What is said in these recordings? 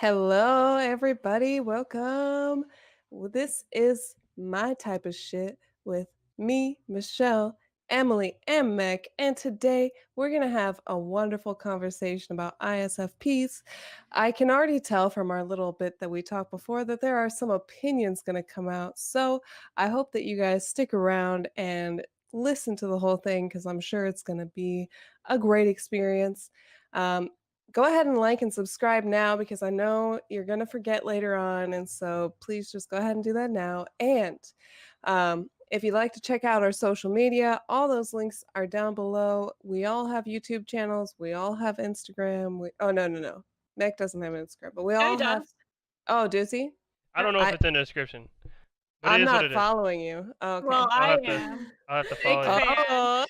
Hello, everybody. Welcome. This is my type of shit with me, Michelle, Emily, and Meg. And today we're going to have a wonderful conversation about ISFPs. I can already tell from our little bit that we talked before that there are some opinions going to come out. So I hope that you guys stick around and listen to the whole thing because I'm sure it's going to be a great experience. Um, Go ahead and like and subscribe now because I know you're going to forget later on. And so please just go ahead and do that now. And if you'd like to check out our social media, all those links are down below. We all have YouTube channels. We all have Instagram. Oh, no, no, no. Meg doesn't have Instagram, but we No, he all have. does. Oh, does he? Yeah. I don't know if I, it's in the description, but it I'm is what not it is. following you. Oh, Well, okay. I'll I have to am. I'll have to Big follow you. fan. Oh,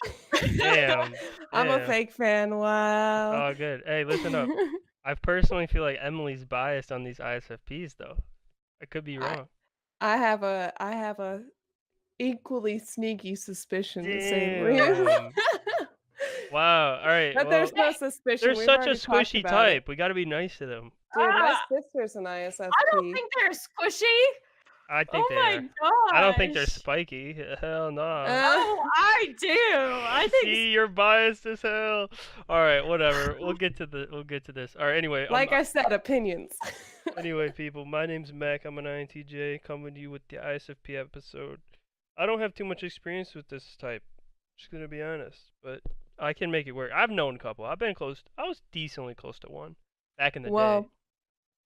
Damn. I'm a Damn. fake fan. It's Wow. all good. Hey, listen up. I personally feel like Emily's biased on these ISFPs though. I could be I, wrong. I have a equally sneaky suspicion to say the least. Damn. Wow. All right. But there's Well, no Hey, suspicion, they're we've such a already talked squishy about it. type. We got to be nice to them. Dude, my ah, sister's an I don't ISFP. think they're squishy. I think Oh they my are. I don't think they're gosh. spiky. Hell no. Uh, Oh, I do. I think. See, you're biased as hell. All right, whatever. We'll get to this. All right. Anyway, like I said, opinions. Anyway, people, my name's Mac. I'm an INTJ, coming to you with the ISFP episode. I don't have too much experience with this type, just gonna be honest, but I can make it work. I've known a couple. I've been close. I was decently close to one back in the day. Well,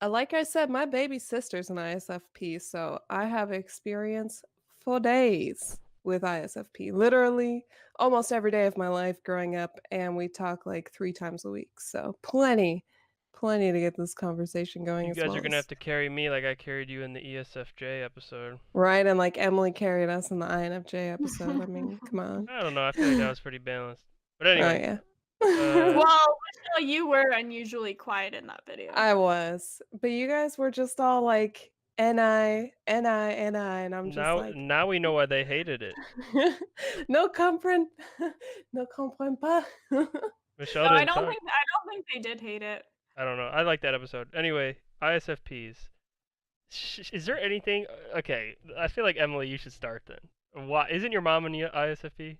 like I said, my baby sister's an ISFP, so I have experience for days with ISFP. Literally almost every day of my life growing up, and we talk like 3 times a week. So plenty to get this conversation going You as guys are well gonna as have to carry me like I carried you in the ESFJ episode. right, and like Emily carried us in the INFJ episode. I mean, come on. I don't know. I feel like that was pretty balanced. But Oh anyway, yeah. uh, Well, Michelle, you were unusually quiet in that video. I was. But you guys were just all like NI, and I'm just like now we know why they hated it. no comprend no comprend pas. Michelle No, I didn't don't talk. think. I don't think they did hate it. I don't know. I like that episode. Anyway, ISFPs. Is there anything? Okay, I feel like Emily, you should start then. Why isn't your mom an ISFP?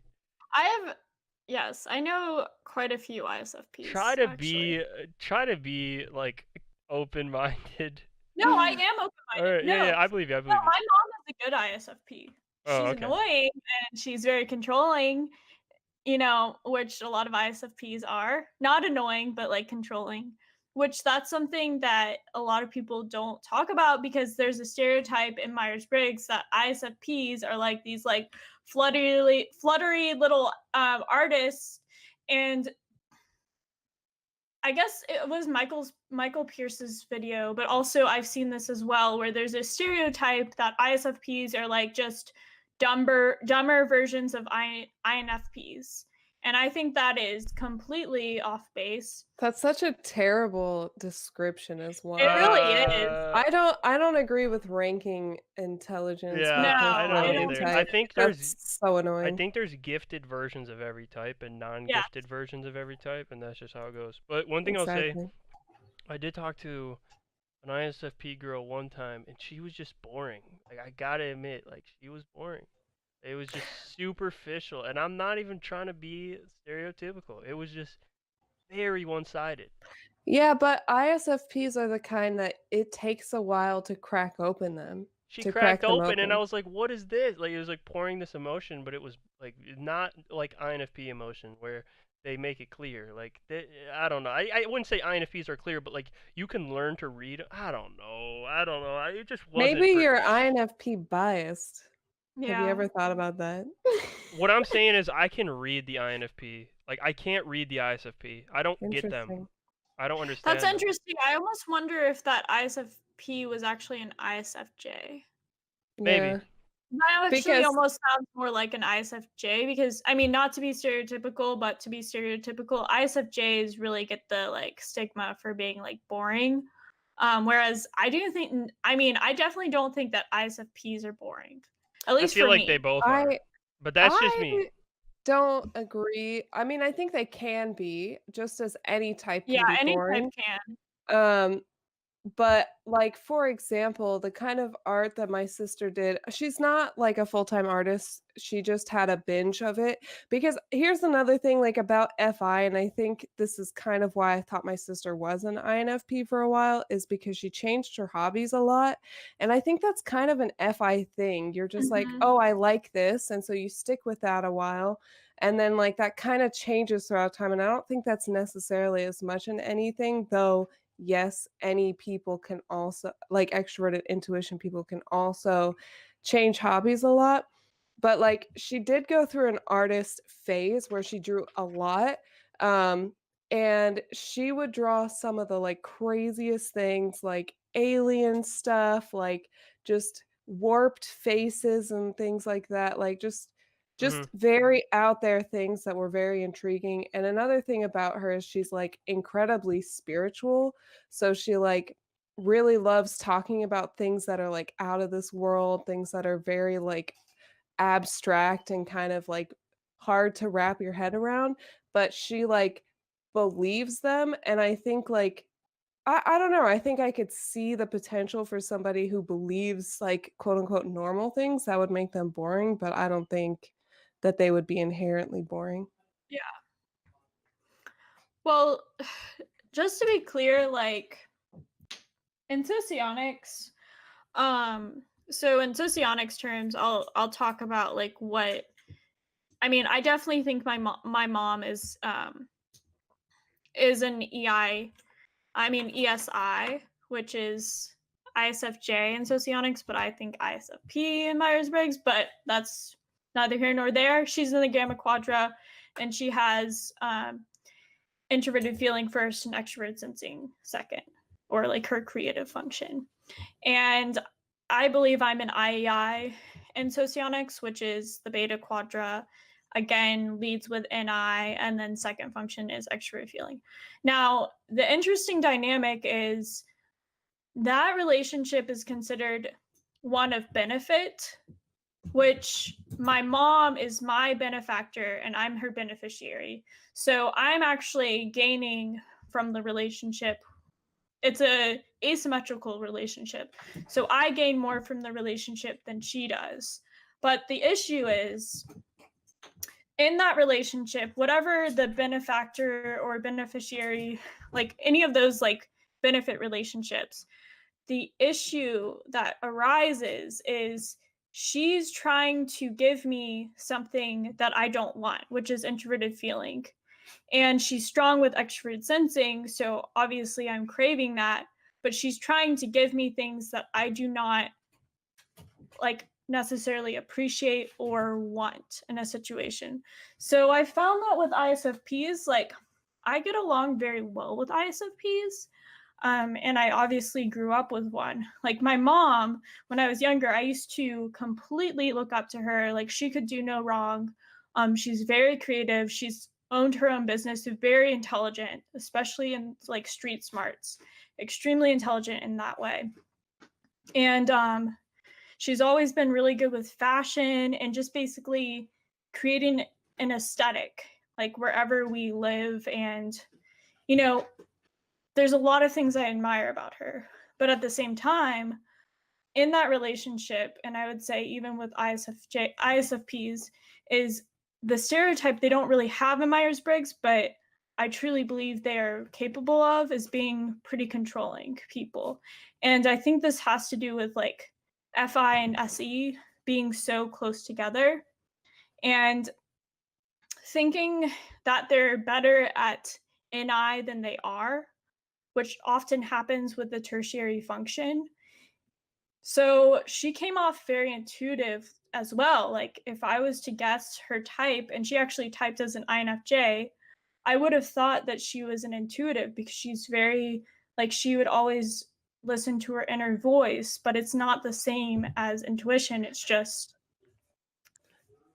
I have. Yes, I know quite a few ISFPs actually. Try to be like open-minded. No, I am All open-minded. right, yeah, No, yeah, I believe you. I no, believe you. my mom is a good ISFP. Oh, She's okay. annoying and she's very controlling, which a lot of ISFPs are. Not annoying, but like controlling, which that's something that a lot of people don't talk about because there's a stereotype in Myers-Briggs that ISFPs are like these like fluttery little artists. And I guess it was Michael Pierce's video, but also I've seen this as well, where there's a stereotype that ISFPs are like just dumber versions of INFPs, and I think that is completely off base. That's such a terrible description as It well. really is. I don't agree with ranking intelligence by Yeah, I No, I don't personality don't either. think type. so either. That's so I annoying. think there's gifted versions of every type and Yeah. non-gifted versions of every type, and that's just how it goes. But one thing I'll say, Exactly. I did talk to an ISFP girl one time, and she was just boring. Like I gotta admit, like she was boring. It was just superficial, and I'm not even trying to be stereotypical. It was just very one-sided. Yeah, but ISFPs are the kind that it takes a while to crack open them, She to cracked crack them open, and I open. was like, "What is this?" Like it was like pouring this emotion, but it was like not like INFP emotion where they make it clear. Like I don't know. I wouldn't say INFPs are clear, but like you can learn to read. I don't know. It just Maybe wasn't for. you're INFP biased. Have you Yeah. ever thought about that? What I'm saying is I can read the INFP. Like I can't read the ISFP. I don't get them. Interesting. I don't That's understand them. interesting. I almost wonder if that ISFP was actually an ISFJ. Maybe. Yeah. That actually Because almost sounds more like an ISFJ because I mean, not to be stereotypical, but to be stereotypical, ISFJs really get the like stigma for being like boring. Whereas I definitely don't think that ISFPs are boring. At I least feel for like they me. both are. I But that's just me. I don't agree. I mean, I think they can be just as any type Yeah, can be any type boring. can. Um But, like, for example, the kind of art that my sister did, she's not, like, a full-time artist, she just had a binge of it, because here's another thing, like, about FI, and I think this is kind of why I thought my sister was an INFP for a while, is because she changed her hobbies a lot, and I think that's kind of an FI thing. You're just like, Mhm. "Oh, I like this," and so you stick with that a while, and then, like, that kinda changes throughout time, and I don't think that's necessarily as much in anything, though yes, any people can also like extroverted intuition people can also change hobbies a lot. But like she did go through an artist phase where she drew a lot. Um, and she would draw some of the like craziest things like alien stuff, like just warped faces and things like that. Like Mhm. just very out there things that were very intriguing. And another thing about her is she's like incredibly spiritual. So she like really loves talking about things that are like out of this world, things that are very like abstract and kind of like hard to wrap your head around, but she like believes them. And I think like I don't know, I think I could see the potential for somebody who believes like quote unquote normal things that would make them boring, but I don't think that they would be inherently boring. Yeah. Well, just to be clear, like in socionics, so in socionics terms, I'll talk about like what I mean. I definitely think my mom is an I mean ESI, which is ISFJ in socionics, but I think ISFP in Myers Briggs, but that's neither here nor there. She's in the Gamma Quadra, and she has introverted feeling first and extroverted sensing second, or like her creative function. And I believe I'm an IEI in socionics, which is the beta quadra. Again, leads with NI, and then second function is extroverted feeling. Now, the interesting dynamic is that relationship is considered one of benefit, which my mom is my benefactor and I'm her beneficiary. So I'm actually gaining from the relationship. It's a asymmetrical relationship. So I gain more from the relationship than she does. But the issue is in that relationship, whatever the benefactor or beneficiary, like any of those like benefit relationships, the issue that arises is she's trying to give me something that I don't want, which is introverted feeling. And she's strong with extroverted sensing, so obviously I'm craving that, but she's trying to give me things that I do not like necessarily appreciate or want in a situation. So I found that with ISFPs, like I get along very well with ISFPs. And I obviously grew up with one. Like my mom, when I was younger, I used to completely look up to her. Like she could do no wrong. She's very creative. She's owned her own business, very intelligent, especially in like street smarts, extremely intelligent in that way. And she's always been really good with fashion and just basically creating an aesthetic, like wherever we live. And, you know, there's a lot of things I admire about her. But at the same time, in that relationship, and I would say even with ISFPs, is the stereotype they don't really have in Myers Briggs, but I truly believe they are capable of is being pretty controlling people. And I think this has to do with like FI and SE being so close together and thinking that they're better at NI than they are, which often happens with the tertiary function. So she came off very intuitive as well. Like if I was to guess her type, and she actually typed as an INFJ, I would have thought that she was an intuitive because she's very like she would always listen to her inner voice, but it's not the same as intuition. It's just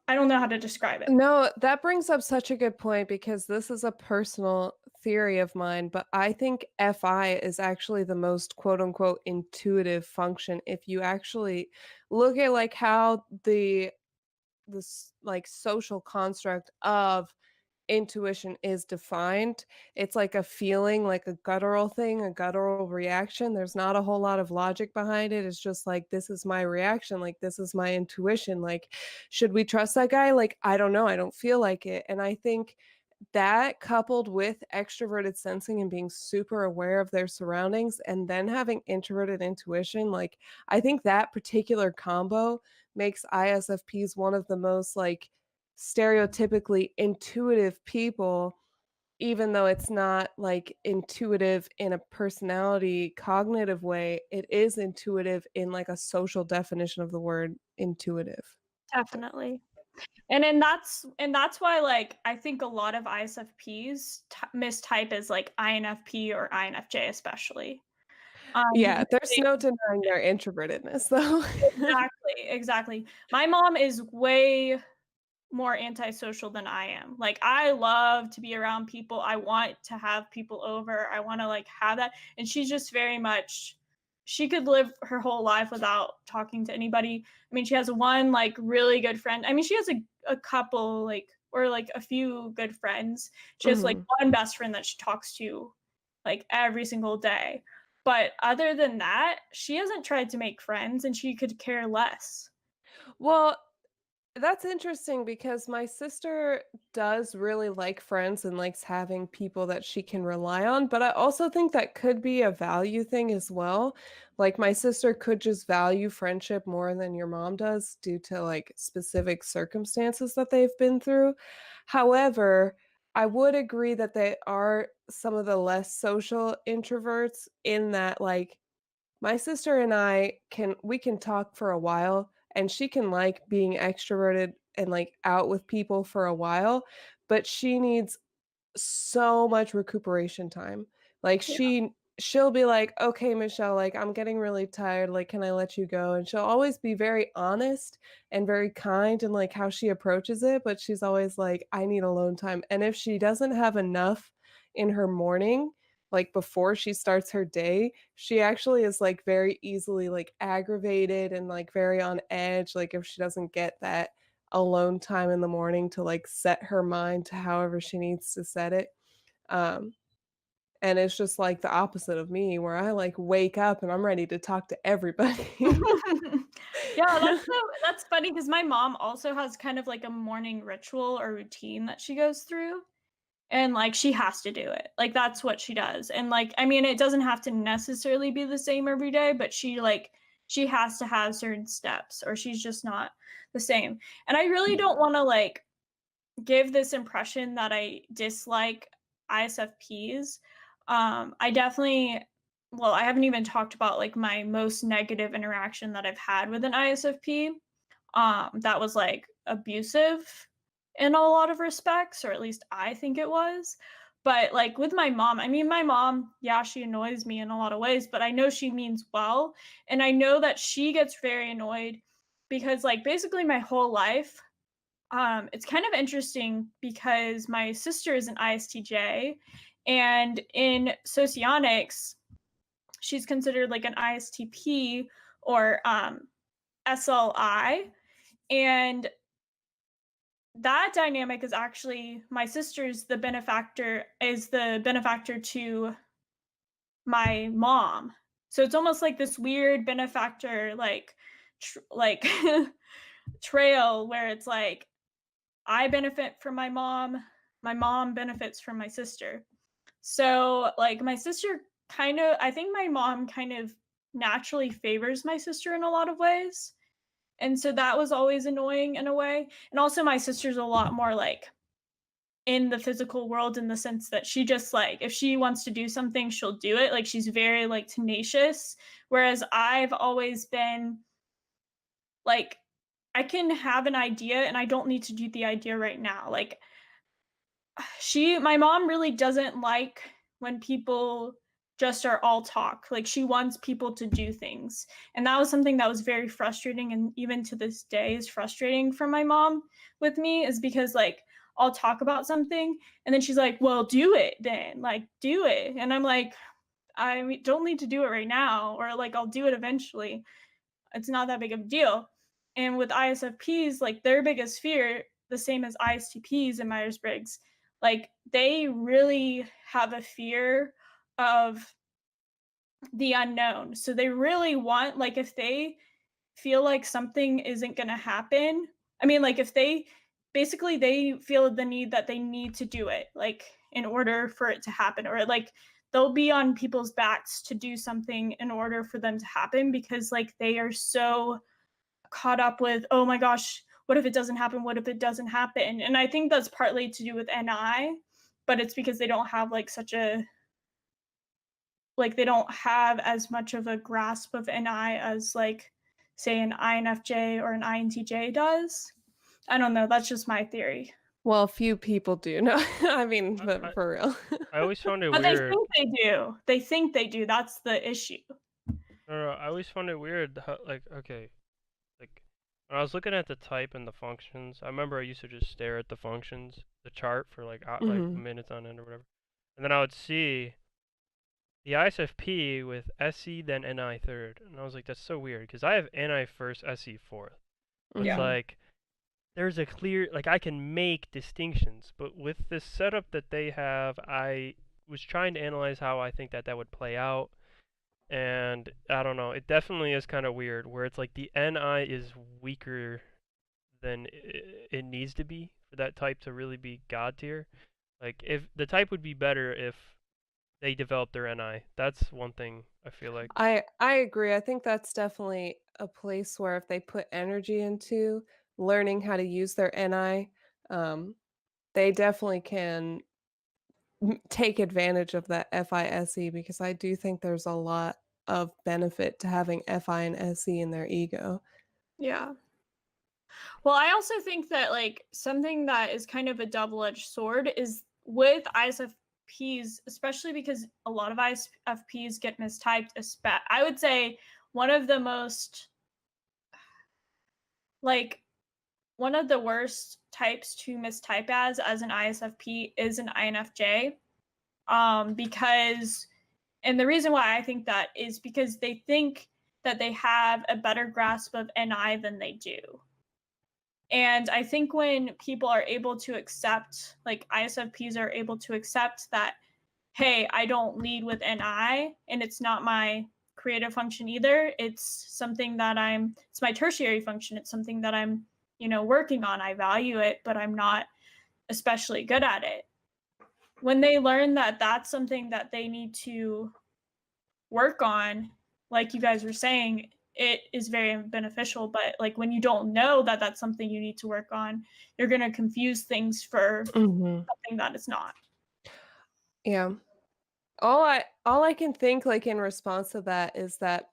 I don't know how to describe it. No, that brings up such a good point because this is a personal theory of mine, but I think FI is actually the most quote unquote intuitive function if you actually look at like how the this like social construct of intuition is defined. It's like a feeling, like a guttural thing, a guttural reaction. There's not a whole lot of logic behind it. It's just like, this is my reaction. Like, this is my intuition. Like, should we trust that guy? Like, I don't know. I don't feel like it. And I think that coupled with extroverted sensing and being super aware of their surroundings and then having introverted intuition, like I think that particular combo makes ISFPs one of the most like stereotypically intuitive people, even though it's not like intuitive in a personality cognitive way, it is intuitive in like a social definition of the word intuitive. Definitely. And that's why, like, I think a lot of ISFPs mistype as like INFP or INFJ, especially. Yeah, Because there's they no denying their introvertedness though. exactly. My mom is way more antisocial than I am. Like, I love to be around people. I want to have people over. I want to like have that. And she's just very much she could live her whole life without talking to anybody. I mean, she has one like really good friend. I mean, she has a couple like or like a few good friends. She has like Mhm. one best friend that she talks to like every single day. But other than that, she hasn't tried to make friends and she could care less. Well, that's interesting because my sister does really like friends and likes having people that she can rely on, but I also think that could be a value thing as well. Like my sister could just value friendship more than your mom does due to like specific circumstances that they've been through. However, I would agree that they are some of the less social introverts in that like my sister and I can talk for a while, and she can like being extroverted and, like, out with people for a while, but she needs so much recuperation time. Like, Yeah. she'll be like, "Okay, Michelle, like, I'm getting really tired, like, can I let you go?" And she'll always be very honest and very kind in, like, how she approaches it, but she's always like, "I need alone time." And if she doesn't have enough in her morning, like, before she starts her day, she actually is, like, very easily, like, aggravated and, like, very on edge, like, if she doesn't get that alone time in the morning to, like, set her mind to however she needs to set it. Um, and it's just, like, the opposite of me where I, like, wake up and I'm ready to talk to everybody. Yeah, that's funny because my mom also has kind of like a morning ritual or routine that she goes through, and, like, she has to do it. Like, that's what she does, and, like, I mean, it doesn't have to necessarily be the same every day, but she has to have certain steps or she's just not the same, and I really don't wanna, like, give this impression that I dislike ISFPs. I definitely well, I haven't even talked about like my most negative interaction that I've had with an ISFP. That was like abusive in a lot of respects, or at least I think it was. But like with my mom, I mean, my mom, yeah, she annoys me in a lot of ways, but I know she means well. And I know that she gets very annoyed because, like, basically my whole life, it's kind of interesting because my sister is an ISTJ, and in Socionics, she's considered like an ISTP or SLI, and that dynamic is actually my sister's the benefactor to my mom. So it's almost like this weird benefactor like trail where it's like I benefit from my mom benefits from my sister. So, like, my sister I think my mom kind of naturally favors my sister in a lot of ways. And so that was always annoying in a way. And also my sister's a lot more like in the physical world in the sense that she just like if she wants to do something, she'll do it. Like she's very like tenacious. Whereas I've always been like I can have an idea and I don't need to do the idea right now. Like my mom really doesn't like when people just are all talk. Like she wants people to do things. And that was something that was very frustrating and even to this day is frustrating for my mom with me is because like I'll talk about something and then she's like, "Well, do it then. Like do it." And I'm like, don't need to do it right now or like I'll do it eventually. It's not that big of a deal. And with ISFPs, like their biggest fear, the same as ISTPs in Myers-Briggs, Like they really have a fear of the unknown. So they really want, like, if they feel like something isn't going to happen, I mean, like, if they basically they feel the need that they need to do it, like, in order for it to happen, or like they'll be on people's backs to do something in order for them to happen because, like, they are so caught up with, oh my gosh, what if it doesn't happen? What if it doesn't happen? And I think that's partly to do with NI, but it's because they don't have like such a like they don't have as much of a grasp of NI as like say an INFJ or an INTJ does. I don't know, that's just my theory. Well, few people do. No, I mean, I, but I for real. I always found it But they weird. think they do. They think they do. That's the issue. No, no, I always found it weird how, like, okay, like when I was looking at the type and the functions, I remember I used to just stare at the functions, the chart for like Mhm. minutes on end or whatever, and then I would see the ISFP with SE then NI third, and I was like, that's so weird because I have NI first, SE fourth. So it's Yeah. Mhm. like there's a clear, like, I can make distinctions, but with this setup that they have, I was trying to analyze how I think that that would play out, and I don't know, it definitely is kind of weird where it's like the NI is weaker than it needs to be for that type to really be god tier. Like, if the type would be better if they developed their NI. That's one thing I feel like. I agree. I think that's definitely a place where if they put energy into learning how to use their NI, they definitely can take advantage of that FISE because I do think there's a lot of benefit to having FI and SE in their ego. Yeah. Well, I also think that like something that is kind of a double-edged sword is with ISFPs, especially because a lot of ISFPs get mistyped. I would say one of the most like one of the worst types to mistype as an ISFP is an INFJ. Because and the reason why I think that is because they think that they have a better grasp of NI than they do. And I think when people are able to accept, like ISFPs are able to accept that, hey, I don't lead with NI and it's not my creative function either. It's my tertiary function. It's something that I'm, working on. I value it, but I'm not especially good at it. When they learn that that's something that they need to work on, like you guys were saying, it is very beneficial. But like when you don't know that that's something you need to work on, you're going to confuse things for Mhm. something that it's not. Yeah. All I can think, like, in response to that is that,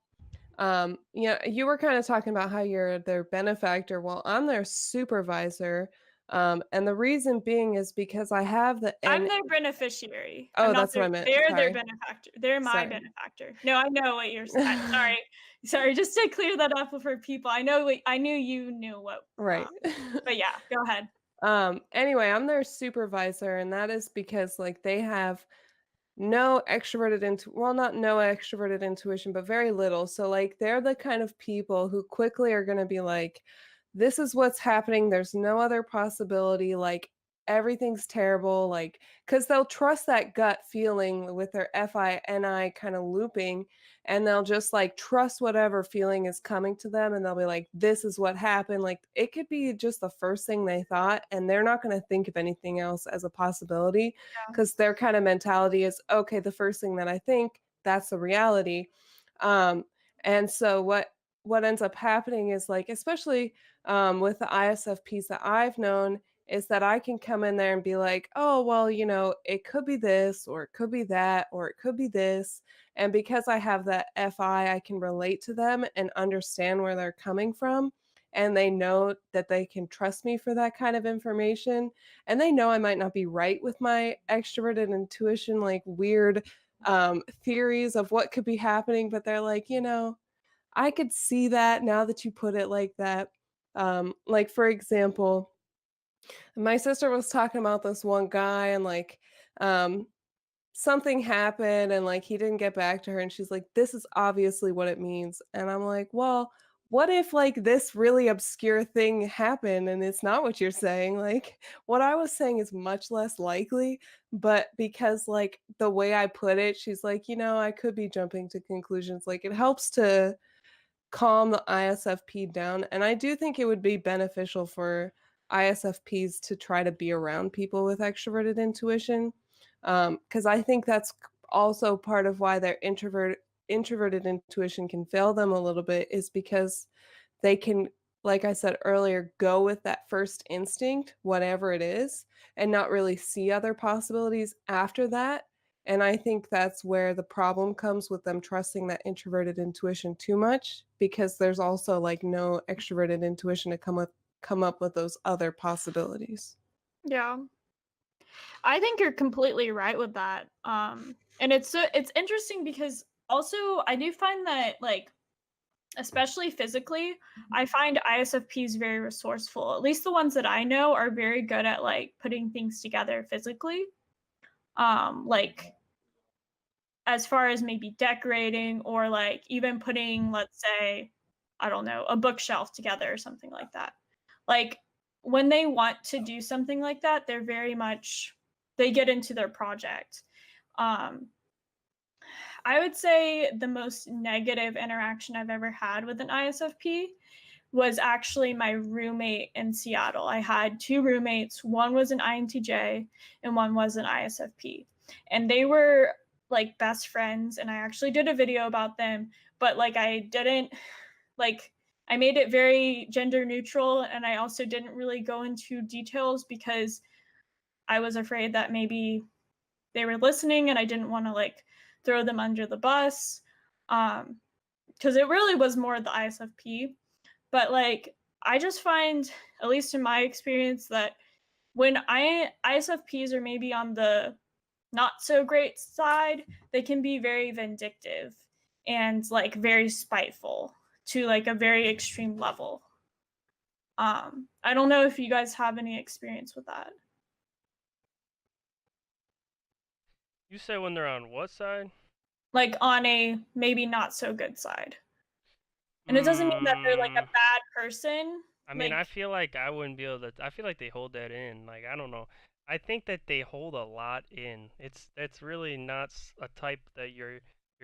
yeah, you were kinda talking about how you're their benefactor. Well, I'm their supervisor, and the reason being is because I have the I'm N their beneficiary. I'm Oh, not that's what their I meant, they're their sorry. benefactor. They're my Sorry. benefactor. No, I know what sorry. Sorry, just to clear that up for people. I knew you knew what Right. but yeah, go ahead. Anyway, I'm their supervisor, and that is because, like, they have no extroverted into well, not no extroverted intuition, but very little. So, like, they're the kind of people who quickly are gonna be like, "This is what's happening. There's no other possibility. Like, everything's terrible." Like, because they'll trust that gut feeling with their FI/NI kind of looping, and they'll just like trust whatever feeling is coming to them, and they'll be like, "This is what happened." Like, it could be just the first thing they thought, and they're not gonna think of anything else as a possibility Yeah. because their kind of mentality is, okay, the first thing that I think, that's the reality. Um, and so what ends up happening is like, especially with the ISFPs that I've known, is that I can come in there and be like, oh, well, it could be this, or it could be that, or it could be this. And because I have that I can relate to them and understand where they're coming from. And they know that they can trust me for that kind of information, and they know I might not be right with my extroverted intuition, like weird theories of what could be happening, but they're like, I could see that now that you put it like that. Like, for example, my sister was talking about this one guy, and like, um, something happened, and like he didn't get back to her, and she's like, this is obviously what it means. And I'm like, well, what if like this really obscure thing happened and it's not what you're saying? Like what I was saying is much less likely, but because like the way I put it, she's like, I could be jumping to conclusions. Like it helps to calm the ISFP down. And I do think it would be beneficial for ISFPs to try to be around people with extroverted intuition. Because I think that's also part of why their introverted intuition can fail them a little bit is because they can, like I said earlier, go with that first instinct, whatever it is, and not really see other possibilities after that. And I think that's where the problem comes with them trusting that introverted intuition too much because there's also like no extroverted intuition to come up with those other possibilities. Yeah. I think you're completely right with that. And it's interesting because also I do find that like especially physically, I find ISFPs very resourceful. At least the ones that I know are very good at like putting things together physically. Like as far as maybe decorating or like even putting, let's say, I don't know, a bookshelf together or something like that. Like when they want to do something like that, they're very much they get into their project. Um, I would say the most negative interaction I've ever had with an ISFP was actually my roommate in Seattle. I had two roommates. One was an INTJ and one was an ISFP. And they were like best friends. And I actually did a video about them, but like I didn't like I made it very gender neutral and I also didn't really go into details because I was afraid that maybe they were listening and I didn't want to like throw them under the bus. Because it really was more the ISFP. But like I just find, at least in my experience, that when ISFPs are maybe on the not so great side, they can be very vindictive and like very spiteful to like a very extreme level. I don't know if you guys have any experience with that. You say when they're on what side? Like on a maybe not so good side. And it doesn't mean that they're like a Mm, bad person. I mean, I Like, feel like I wouldn't be able to. I feel like they hold that in. Like, I don't know. I think that they hold a lot in. It's really not a type that you're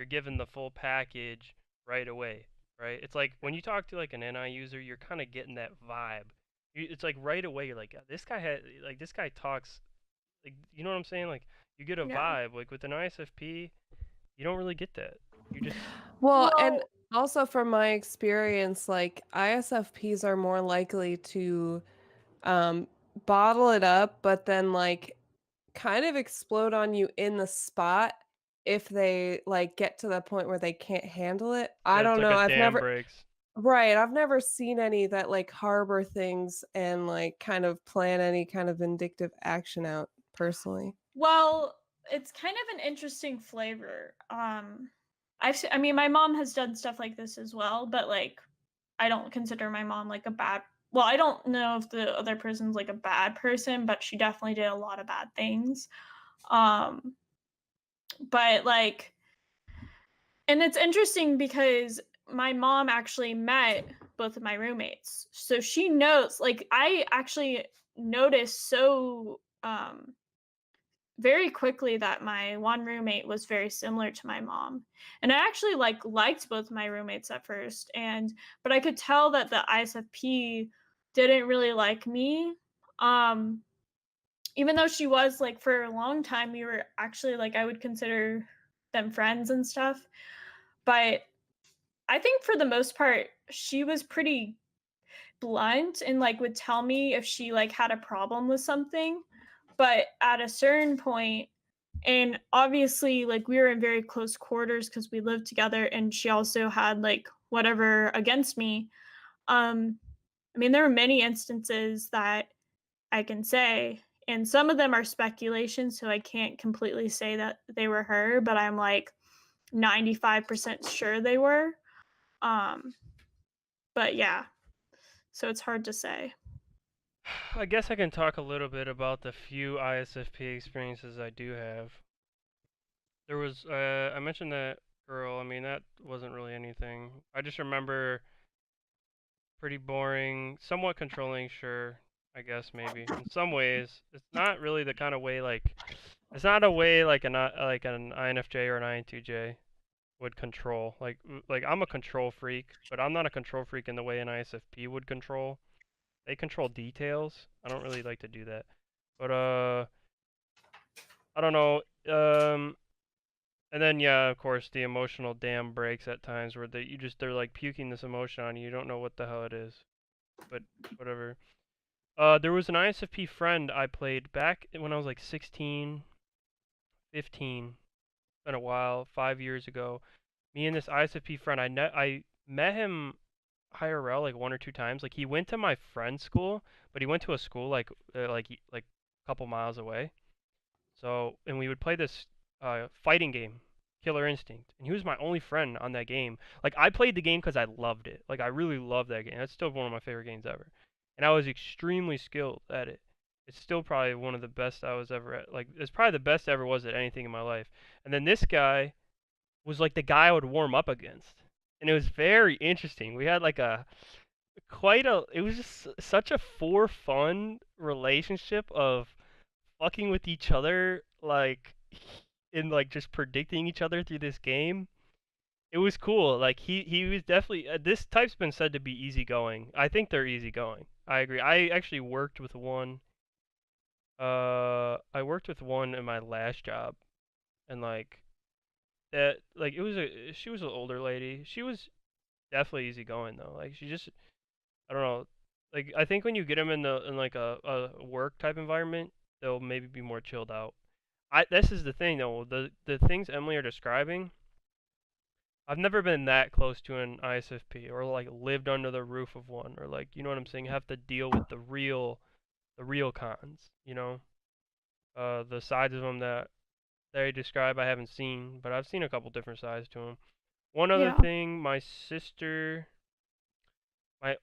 given the full package right away, right? It's like when you talk to like an NI user, you're kind of getting that vibe. It's like right away you're like, "Yeah, this guy had like this guy talks like you know what I'm saying? Like you get a yeah. vibe. Like with an ISFP, you don't really get that. You just Well, and Well, also from my experience, like ISFPs are more likely to um, bottle it up, but then like kind of explode on you in the spot if they like get to the point where they can't handle it. I yeah, it's don't like know. a I've dam never breaks. Right, I've never seen any that like harbor things and like kind of plan any kind of vindictive action out personally. well, it's kind of an interesting flavor. I mean, my mom has done stuff like this as well, but like, I don't consider my mom like a bad. Well, I don't know if the other person's like a bad person, but she definitely did a lot of bad things. Um, but like, and it's interesting because my mom actually met both of my roommates, so she knows. Like, I actually noticed so very quickly that my one roommate was very similar to my mom. And I actually liked both my roommates at first, and but I could tell that the ISFP didn't really like me. Um Even though she was like for a long time we were actually like I would consider them friends and stuff. But I think for the most part she was pretty blunt and like would tell me if she like had a problem with something. But at a certain point, and obviously like we were in very close quarters because we lived together and she also had like whatever against me. I mean there were many instances that I can say, and some of them are speculation, so I can't completely say that they were her, but I'm like 95% sure they were. um but yeah, so it's hard to say. I guess I can talk a little bit about the few ISFP experiences I do have. There was, I mentioned that girl. I mean, that wasn't really anything. I just remember pretty boring, somewhat controlling, sure. I guess maybe. In some ways, it's not really the kind of way like it's not a way like like an INFJ or an INTJ would control. Like I'm a control freak, but I'm not a control freak in the way an ISFP would control. They control details. I don't really like to do that. But I don't know. And then yeah, of course, the emotional dam breaks at times where they're like puking this emotion on you. You don't know what the hell it is. But whatever. There was an ISFP friend I played back when I was like 16, 15. It's been a while, 5 years ago. Me and this ISFP friend, I met him IRL like one or two times. Like he went to my friend's school, but he went to a school like a couple miles away. So, and we would play this fighting game, Killer Instinct, and he was my only friend on that game. Like I played the game because I loved it. Like I really loved that game. That's still one of my favorite games ever, and I was extremely skilled at it. It's still probably one of the best I was ever at. Like it's probably the best I ever was at anything in my life. And then this guy was like the guy I would warm up against, and it was very interesting. We had like a quite a. It was just such a for fun relationship of fucking with each other, like in like just predicting each other through this game. It was cool. Like he was definitely this type's been said to be easygoing. I think they're easygoing. I agree. I actually worked with one. I worked with one in my last job, and like that, like it was a she was an older lady. She was definitely easygoing though. Like she just I don't know. Like I think when you get them in like a work type environment, they'll maybe be more chilled out. This is the thing though. The things Emily are describing, I've never been that close to an ISFP or like lived under the roof of one or like you know what I'm saying. Have to deal with the real cons. The sides of them that they describe I haven't seen, but I've seen a couple different sides to them. One other Yeah. thing, my sister, my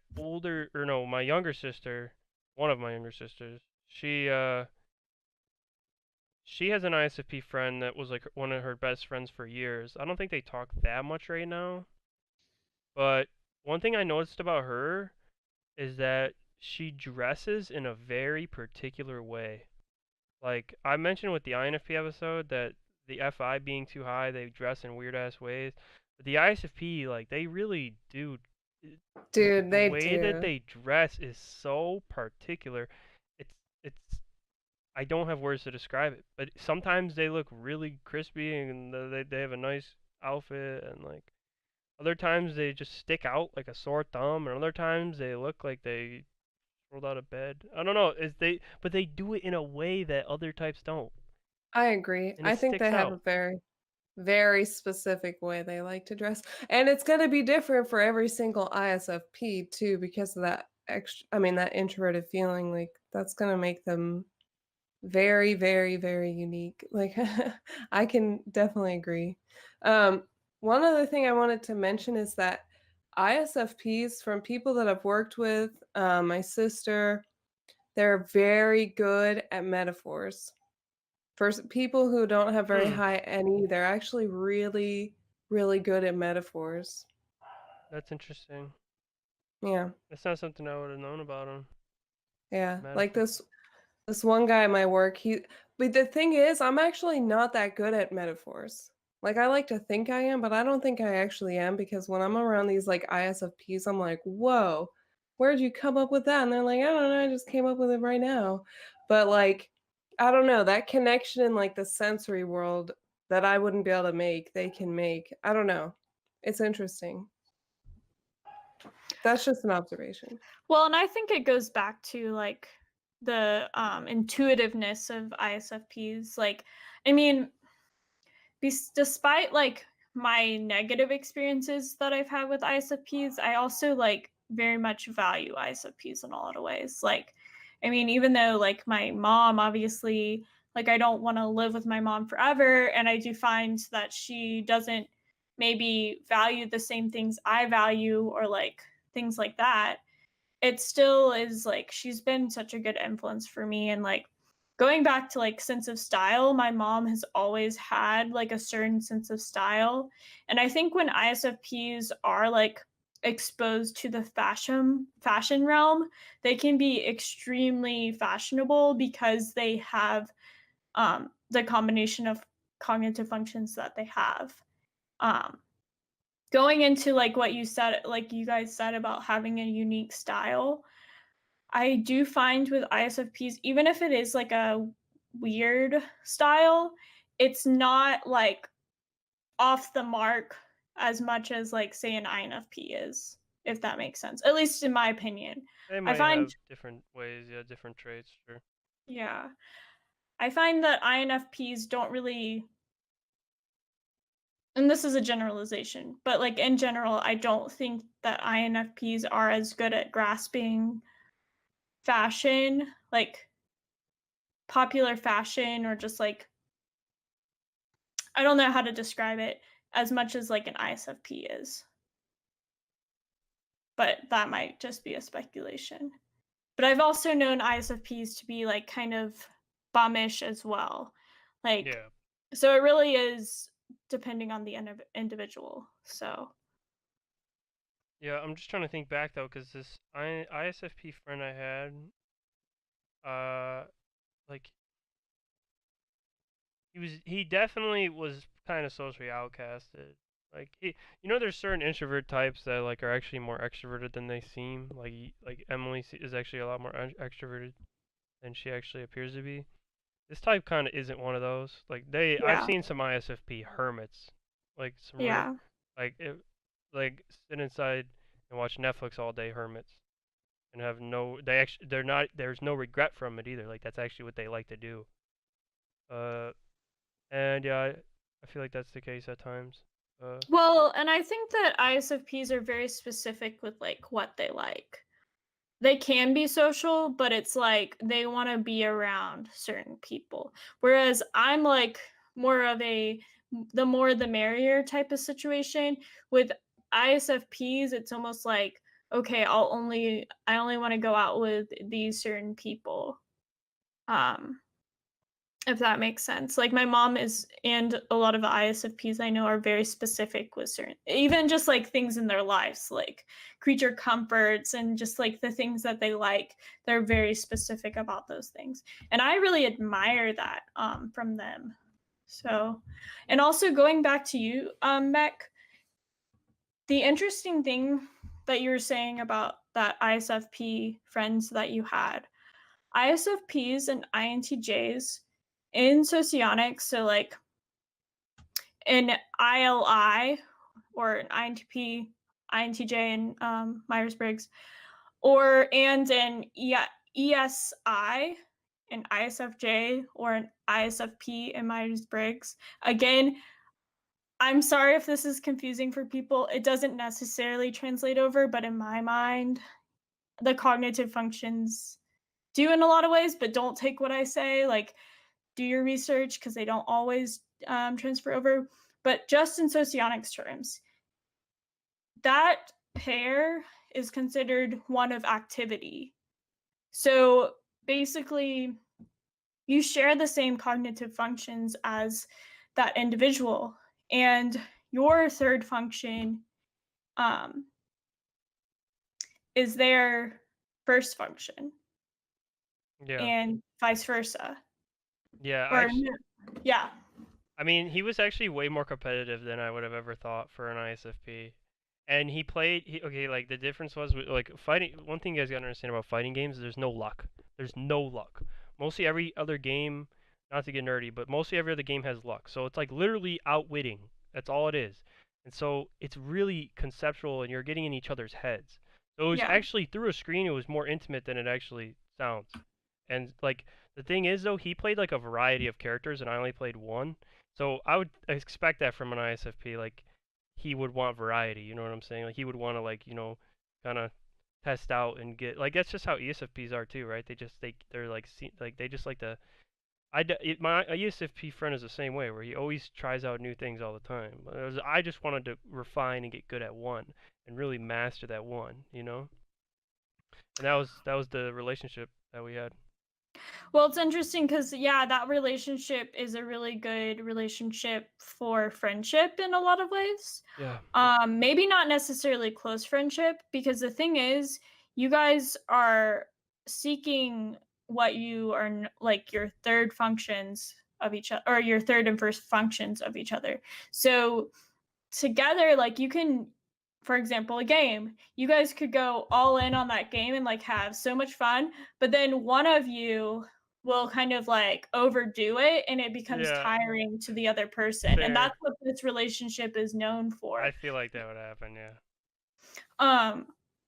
younger sister, one of my younger sisters, she has an ISFP friend that was like one of her best friends for years. I don't think they talk that much right now, but one thing I noticed about her is that she dresses in a very particular way. Like I mentioned with the INFP episode that the FI being too high, they dress in weird ass ways. But the ISFP, like they really do. Dude, The they way that do. they dress is so particular. It's I don't have words to describe it, but sometimes they look really crispy and they have a nice outfit, and like other times they just stick out like a sore thumb, and other times they look like they rolled out of bed. I don't know, but they do it in a way that other types don't, I agree. and it I think they sticks have a out. very, very specific way they like to dress. And it's gonna be different for every single ISFP too, because of that that introverted feeling. Like that's gonna make them very, very, very unique. Like I can definitely agree. Um, one other thing I wanted to mention is that ISFPs, from people that I've worked with, my sister, they're very good at metaphors. For people who don't have very Hmm, high NE, they're actually really, really good at metaphors. that's interesting. Yeah, That's not something I would have known about them. yeah. Like Metaphor. this one guy at my work, but the thing is, I'm actually not that good at metaphors. Like I like to think I am, but I don't think I actually am because when I'm around these like ISFPs, I'm like, "Whoa, where'd you come up with that?" And they're like, "I don't know, I just came up with it right now." But like, I don't know, that connection in like the sensory world that I wouldn't be able to make, they can make. I don't know. It's interesting. That's just an observation. Well, and I think it goes back to like the intuitiveness of ISFPs. Like, I mean, despite like my negative experiences that I've had with ISFPs, I also like very much value ISFPs in a lot of ways. Like, I mean, even though like my mom, obviously, like I don't want to live with my mom forever, and I do find that she doesn't maybe value the same things I value or like things like that. It still is like she's been such a good influence for me, and like going back to like sense of style, my mom has always had like a certain sense of style, and I think when ISFPs are like exposed to the fashion realm, they can be extremely fashionable because they have the combination of cognitive functions that they have. Um, Going into like what you said, like you guys said about having a unique style, I do find with ISFPs, even if it is like a weird style, it's not like off the mark as much as like say an INFP is, if that makes sense. At least in my opinion. They I might find have different ways, yeah, different traits, sure. yeah. I find that INFPs don't really, and this is a generalization, but like in general, I don't think that INFPs are as good at grasping fashion, like popular fashion or just like I don't know how to describe it as much as like an ISFP is. But that might just be a speculation. But I've also known ISFPs to be like kind of bummish as well. Like Yeah. so it really is depending on the individual. So, Yeah, I'm just trying to think back though, because this ISFP friend I had, uh, like he definitely was kind of socially outcasted. Like there's certain introvert types that like are actually more extroverted than they seem. Like Emily is actually a lot more extroverted than she actually appears to be. This type kind of isn't one of those. I've yeah. seen some ISFP hermits, like some real, Yeah. like it, like sit inside and watch Netflix all day hermits and have no, they're not, there's no regret from it either. Like that's actually what they like to do. Uh, and yeah, I feel like that's the case at times. Uh, Well, and I think that ISFPs are very specific with like what they like. They can be social, but it's like they want to be around certain people. Whereas I'm like more of a the more the merrier type of situation. With ISFPs, it's almost like okay, I only want to go out with these certain people. Um if that makes sense. Like my mom is and a lot of the ISFPs I know are very specific with certain even just like things in their lives, like creature comforts and just like the things that they like. They're very specific about those things. And I really admire that from them. So and also going back to you, Mech, the interesting thing that you were saying about that ISFP friends that you had ISFPs and INTJs in Socionics, so like in ILI or an INTP, INTJ in Myers Briggs, or and an ESI, an ISFJ, or an ISFP in Myers Briggs. Again, I'm sorry if this is confusing for people. It doesn't necessarily translate over, but in my mind, the cognitive functions do in a lot of ways, but don't take what I say. Like, do your research because they don't always transfer over. But just in socionics terms, that pair is considered one of activity. So basically, you share the same cognitive functions as that individual, and your third function um, is their first function, yeah, and vice versa. yeah. Or yeah, I mean, he was actually way more competitive than I would have ever thought for an ISFP. And he played. Okay, like the difference was like fighting. One thing you guys gotta understand about fighting games is there's no luck. There's no luck. Mostly every other game, not to get nerdy, but mostly every other game has luck. So it's like literally outwitting. That's all it is. And so it's really conceptual, and you're getting in each other's heads. So it was yeah, actually through a screen. It was more intimate than it actually sounds. And like the thing is though, he played like a variety of characters, and I only played one. So I would expect that from an ISFP. Like he would want variety. You know what I'm saying? Like he would want to like kind of test out and get like that's just how ESFPs are too, right? They're like like they just like to. My ESFP friend is the same way, where he always tries out new things all the time. I just wanted to refine and get good at one and really master that one, And that was the relationship that we had. Well, it's interesting because, yeah, that relationship is a really good relationship for friendship in a lot of ways. Yeah. Maybe not necessarily close friendship, because the thing is, you guys are seeking what you are like your third functions of each other, or your third and first functions of each other. So together, like, you can, for example, a game, you guys could go all in on that game and like have so much fun, but then one of you will kind of like overdo it and it becomes Yeah. tiring to the other person, and Fair. that's what this relationship is known I for. feel like that would happen. Yeah. um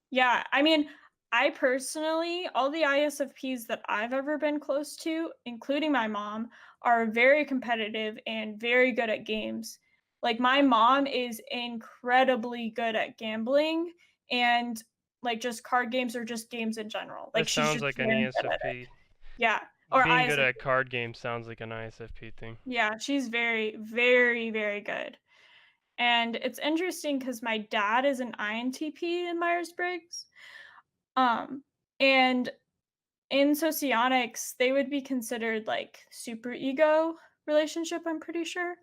yeah, I mean, I personally, all the ISFPs that I've ever been close to, including my mom, are very competitive and very good at games. Like, my mom is incredibly good at gambling and like just card games or just games in general. That Like, she's sounds just like an very good at it. ESFP. Yeah. Or Being good at ISFP. card games sounds like an ISFP thing. Yeah, she's very, very, very good. And it's interesting because my dad is an INTP in Myers-Briggs. Um, and in Socionics, they would be considered like super ego relationship, I'm pretty sure,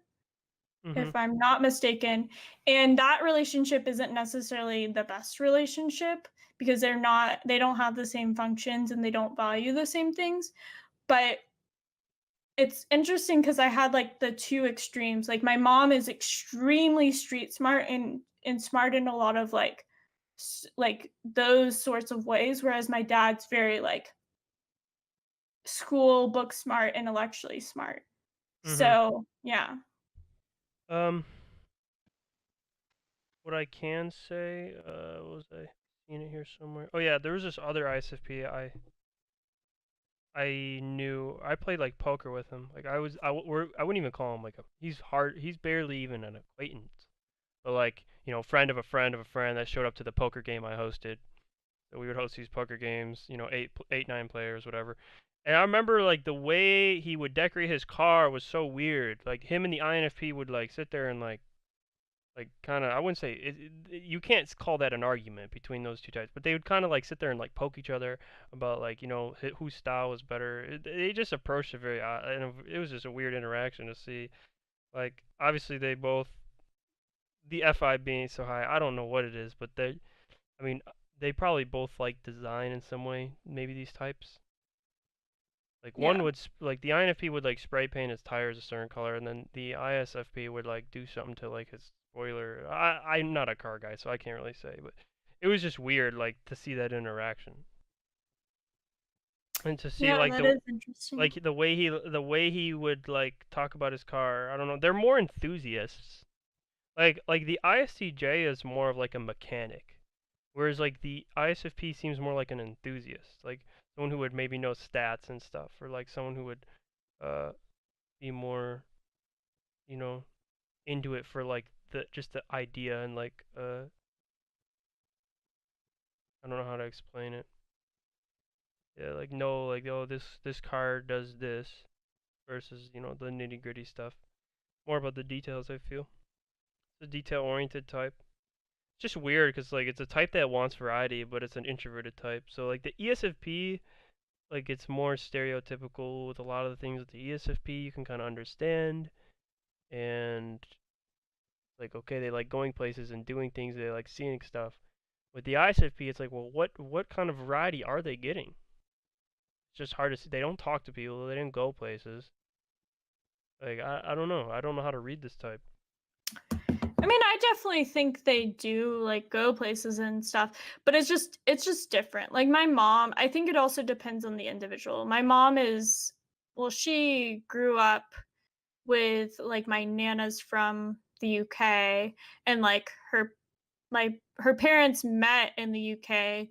Mhm. if I'm not mistaken. And that relationship isn't necessarily the best relationship because they don't have the same functions and they don't value the same things. But it's interesting because I had like the two extremes. Like, my mom is extremely street smart and smart in a lot of like like those sorts of ways, whereas my dad's very like school book smart, intellectually smart. Mhm. So, yeah. Um, what I can say, what was I seeing it here somewhere? Oh yeah, there was this other ISFP I knew. I played like poker with him. Like I wouldn't even call him like a. He's hard. He's barely even an acquaintance. But like friend of a friend of a friend that showed up to the poker game I hosted. So we would host these poker games. 8, 9 players, whatever. And I remember like the way he would decorate his car was so weird. Like him and the INFP would like sit there and like kind of I wouldn't say you can't call that an argument between those two types, but they would kind of like sit there and like poke each other about like whose style was better. They just approached it very odd, and it was just a weird interaction to see. Like obviously they both the FI being so high, I don't know what it is, but I mean they probably both like design in some way. Maybe these types. Like one Yeah. would like the INFP would like spray paint his tires a certain color, and then the ISFP would like do something to like his spoiler. I'm not a car guy, so I can't really say, but it was just weird like to see that interaction and to see Yeah, like that is interesting. the way he would like talk about his car. I don't know. They're more enthusiasts. Like the ISTJ is more of like a mechanic, whereas like the ISFP seems more like an enthusiast, like someone who would maybe know stats and stuff, or like someone who would uh be more, you know, into it for like the idea and like I don't know how to explain it. Yeah, like no, like oh this car does this versus the nitty gritty stuff. More about the details. I feel it's a detail oriented type. It's just weird because like it's a type that wants variety, but it's an introverted type. So like the ESFP, like it's more stereotypical with a lot of the things with the ESFP you can kind of understand, and like okay they like going places and doing things, they like seeing stuff. With the ISFP it's like, well, what kind of variety are they getting? It's just hard to see. They don't talk to people, they didn't go places. Like I don't know, I don't know how to read this type. I mean, I definitely think they do like go places and stuff, but it's just different. Like, my mom, I think it also depends on the individual. My mom is, well, she grew up with like my nanas from the UK, and like her parents met in the UK,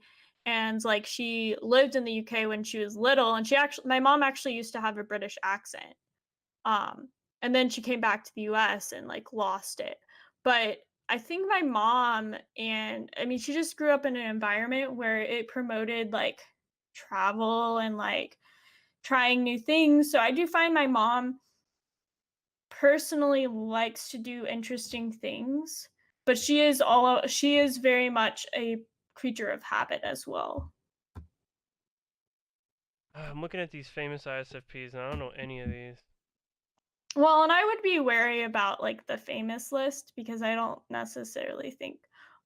and like she lived in the UK when she was little, and my mom actually used to have a British accent. Um, and then she came back to the US and like lost it. But I think my mom, and I mean, she just grew up in an environment where it promoted like travel and like trying new things. So I do find my mom personally likes to do interesting things, but she is very much a creature of habit as well. I'm looking at these famous ISFPs, and I don't know any of these. Well, and I would be wary about like the famous list because I don't necessarily think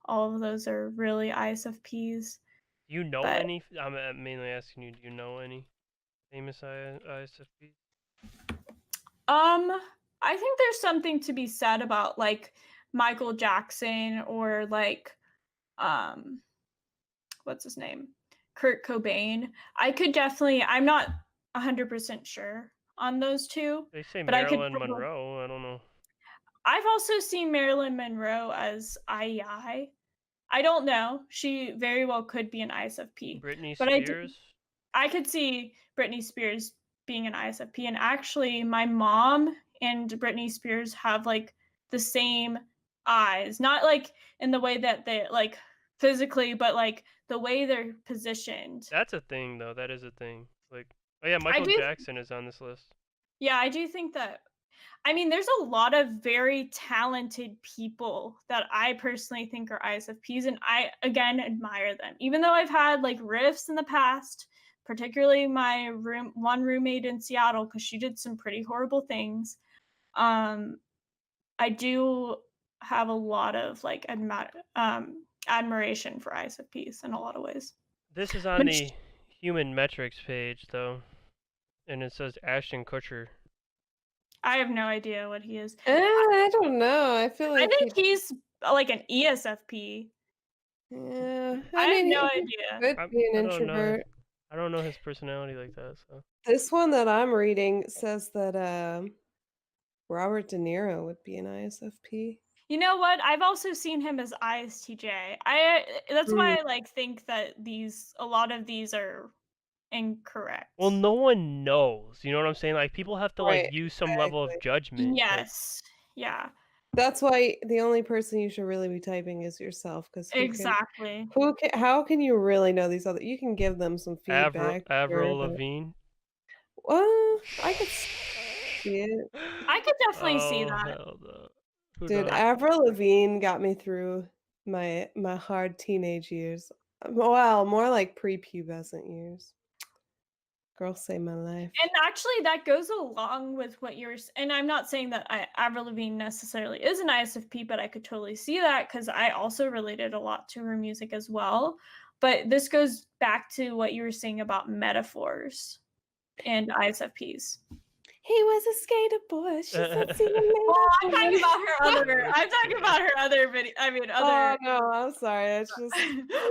all of those are really ISFPs. Do you know But any? I'm mainly asking you. Do you know any famous ISFPs? I think there's something to be said about like Michael Jackson or like um what's his name? Kurt Cobain. I'm not 100% sure on those two, They say but I could Marilyn Monroe. I don't know. I've also seen Marilyn Monroe as IEI. I don't know. She very well could be an ISFP, Britney but Spears. I could see Britney Spears being an ISFP. And actually, my mom and Britney Spears have like the same eyes, not like in the way that they like physically, but like the way they're positioned. That's a thing, though. That is a thing. Like, oh yeah, I Michael do, Jackson is on this list. yeah, I do think that. I mean, there's a lot of very talented people that I personally think are ISFPs, and I again admire them. Even though I've had like rifts in the past, particularly my one roommate in Seattle, because she did some pretty horrible things. Um, I do have a lot of like admiration for ISFPs in a lot of ways. This is on Which the human metrics page, though, and it says Ashton Kutcher. I have no idea what he is. I don't know. I feel I like think he's like an ESFP. yeah. I I have mean, no he idea. could be an I don't know. introvert. I don't know his personality like that. So This one that I'm reading says that Robert De Niro would be an ISFP. You know what? I've also seen him as ISTJ. That's Mm, why I like think that a lot of these are well, incorrect. no one knows. You know what I'm saying? Like people have to like right, use some level of exactly. judgment. Like Yes. Yeah. That's why the only person you should really be typing is yourself, because Exactly. how can you really know these other you can give them some feedback, sure, Avril but Lavigne. well, I could see it. I could definitely see Oh that. hell no! Who Dude, knows? Avril Lavigne got me through my hard teenage years. Well, more like prepubescent years. Girl saved my life. And actually, that goes along with what and I'm not saying that Avril Lavigne necessarily is an ISFP, but I could totally see that because I also related a lot to her music as well. But this goes back to what you were saying about metaphors and ISFPs. He was a skater boy. She said, "See Well, you I'm talking later." about her other. I'm talking about her other video. I mean, Oh other. no, I'm sorry. It's just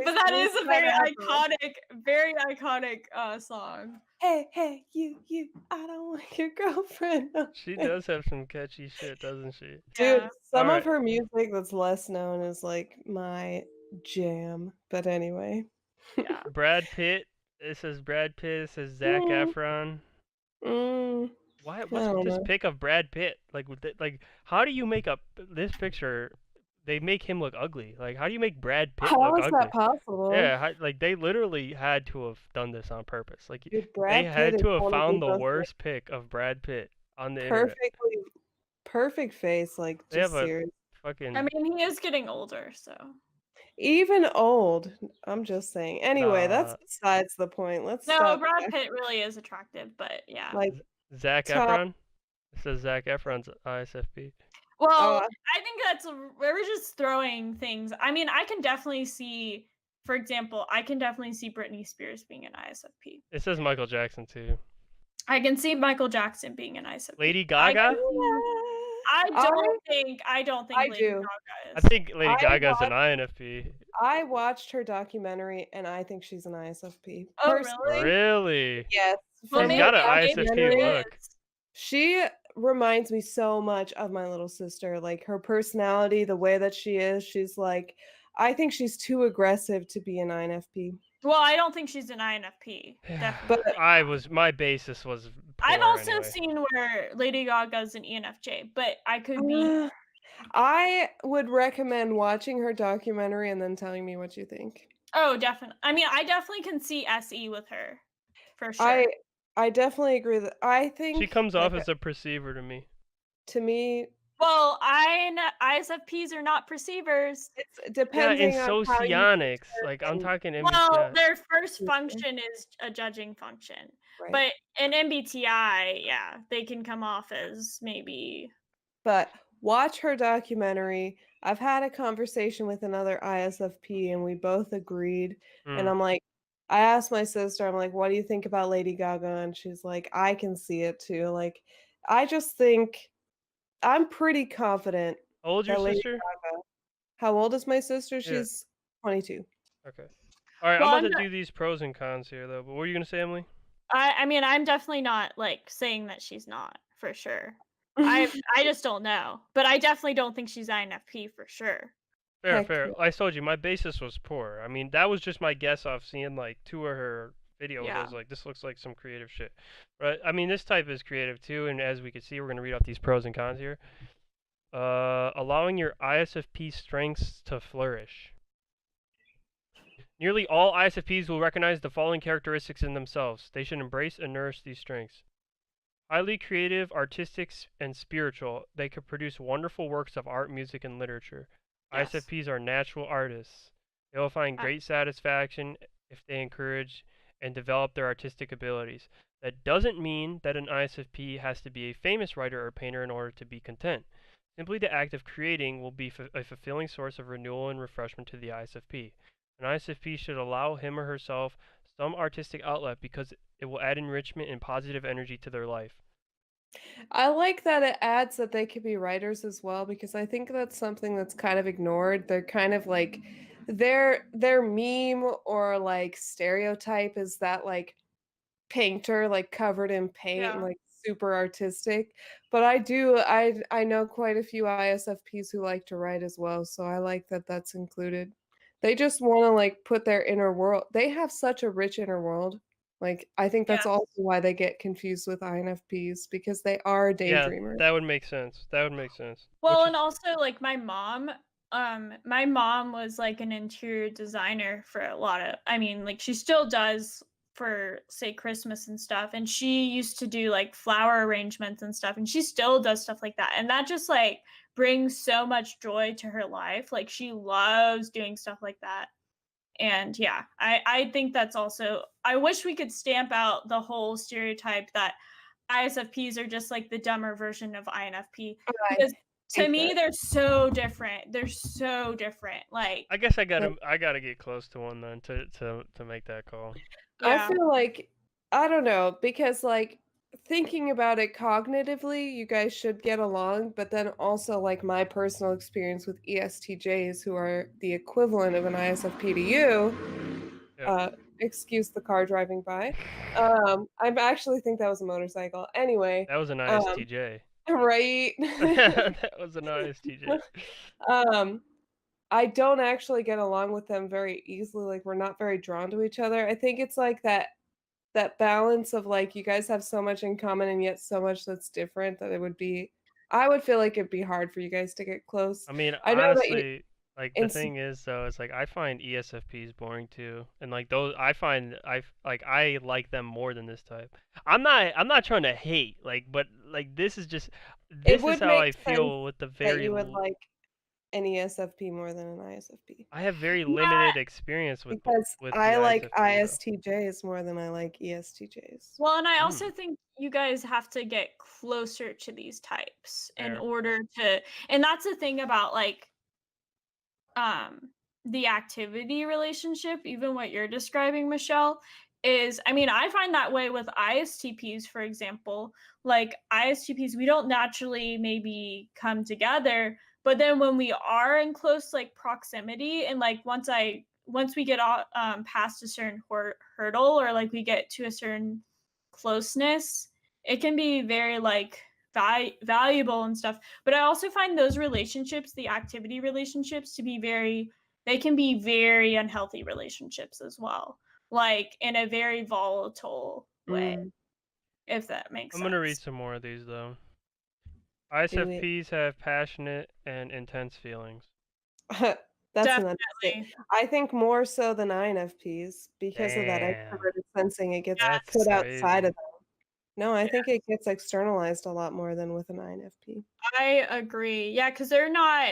But that we is a said Avril. very iconic song. Hey, hey, you, I don't want your girlfriend. She Okay. does have some catchy shit, doesn't she? Dude, Yeah, some All of right, her music that's less known is like my jam. But anyway. yeah. Brad Pitt. It says Brad Pitt. It says Zac Mm, Efron. mm, Why? I What's with don't this know. pic of Brad Pitt? Like, how do you make up this picture? They make him look ugly. Like, how do you make Brad Pitt How look is that ugly? possible? Yeah, like they literally had to have done this on purpose. Like, Dude, they Brad Pitt had is to have one of the found the most like worst pic of Brad Pitt on the internet. perfectly perfect face, like They have just a serious. I fucking mean, he is getting older, so. Even old. I'm just saying. Anyway, that's nah. besides the point. Let's No, stop Brad back. Pitt really is attractive, but yeah. Like Zac top. Efron. It says Zac Efron's ISFP. Oh, Well, I think we're just throwing things. I mean, I can definitely see, for example, I can definitely see Britney Spears being an ISFP. It says Michael Jackson too. I can see Michael Jackson being an ISFP. Lady Gaga. I I don't think I Lady do. Gaga I is. think Lady I Gaga's an watched INFP. I watched her documentary and I think she's an ISFP. Oh, really? Personally, Really? yes. Well, She's From her got an maybe she ISFP documentary, look. is. she reminds me so much of my little sister. Like her personality, the way that she is, she's like I think she's too aggressive to be an INFP. Well, I don't think she's an INFP. But Definitely. My basis was I've poor also anyway. seen where Lady Gaga's an ENFJ, but I could be. uh, I would recommend watching her documentary and then telling me what you think. Oh, definitely. I mean, I definitely can see SE with her, for sure. I I definitely agree that I She think comes off like as a perceiver to me. to me Well, ISFPs are not perceivers. It's Yeah, in depending on how you Socionics, like I'm determine talking Well, MBTI. their first user, function is a judging function, right? but in MBTI, yeah, they can come off as maybe But watch her documentary. I've had a conversation with another ISFP and we both agreed. And Mm. I'm like, I asked my sister, I'm like, what do you think about Lady Gaga? And she's like, I can see it too. Like, I just think I'm pretty confident How old's your that Lady sister? Gaga. How old is my sister? Yeah. She's 22. Okay. All right, I'm well, about to do these pros and cons here, though. But what were you gonna say, Emily? I mean, I'm definitely not, like, saying that she's not, for sure. I just don't know, but I definitely don't think she's INFP for sure. Fair, Heck fair. no. I told you my basis was poor. I mean, that was just my guess off seeing like two of her videos. I Yeah. was like, this looks like some creative shit. But I mean, this type is creative too. And as we can see, we're gonna read off these pros and cons here. Allowing your ISFP strengths to flourish. Nearly all ISFPs will recognize the following characteristics in themselves. They should embrace and nourish these strengths. Highly creative, artistic, and spiritual, they could produce wonderful works of art, music, and literature. Yes. ISFPs are natural artists. They will find Uh, great satisfaction if they encourage and develop their artistic abilities. That doesn't mean that an ISFP has to be a famous writer or painter in order to be content. Simply the act of creating will be a fulfilling source of renewal and refreshment to the ISFP. An ISFP should allow him or herself some artistic outlet because it will add enrichment and positive energy to their life. I like that it adds that they could be writers as well because I think that's something that's kind of ignored. They're kind of like their meme or like stereotype is that like painter like covered in paint and yeah. like super artistic. But I know quite a few ISFPs who like to write as well, so I like that that's included. They just want to like put their inner world. They have such a rich inner world. Like I think that's Yes. also why they get confused with INFPs because they are Yeah, daydreamers. that would make sense. That would make sense. Well, Which and is also, like, my mom was, like, an interior designer for a lot of I mean, like, she still does for, say, Christmas and stuff, and she used to do, like, flower arrangements and stuff, and she still does stuff like that, and that just, like, brings so much joy to her life, like, she loves doing stuff like that, and, yeah, I think that's also I wish we could stamp out the whole stereotype that ISFPs are just like the dumber version of INFP I because to hate that. me they're so different. They're so different. Like, I guess Like, I gotta get close to one then to make that call. I yeah. feel like I don't know because like thinking about it cognitively, you guys should get along, but then also like my personal experience with ESTJs who are the equivalent of an ISFP to you, Yep. uh excuse the car driving by. I actually think that was a motorcycle. Anyway, That was an um ISTJ. right. That was an ISTJ. um I don't actually get along with them very easily, like, we're not very drawn to each other. I think it's like that balance of, like, you guys have so much in common and yet so much that's different that it would be I would feel like it'd be hard for you guys to get close. I mean, I know that you honestly, like the in thing is though, it's like I find ESFPs boring too, and like those I find like I like them more than this type. I'm not trying to hate, like, but like it this is would how make I sense feel with the that very you would like an ESFP more than an ISFP. I have very Yeah. limited experience with Because with the I like ISFP though. ISTJs more than I like ESTJs. Well, and I Hmm. also think you guys have to get closer to these types in Fair. order to and that's the thing about like um the activity relationship, even what you're describing, Michelle, is I mean, I find that way with ISTPs, for example. Like ISTPs, we don't naturally maybe come together, but then when we are in close like proximity, and like once we get past a certain hurdle or like we get to a certain closeness, it can be very like valuable and stuff. But I also find those relationships, the activity relationships, to be very they can be very unhealthy relationships as well, like in a very volatile way, Mm, if that makes I'm gonna read sense. some more of these though. do it. ISFPs have passionate and intense feelings. That's an understatement. Definitely. I think more so than INFPs because of that Damn, extroverted sensing, it gets that's put Yes. outside of crazy. them. No, I think it gets externalized a lot more than with an INFP. I agree. Yeah, because they're not.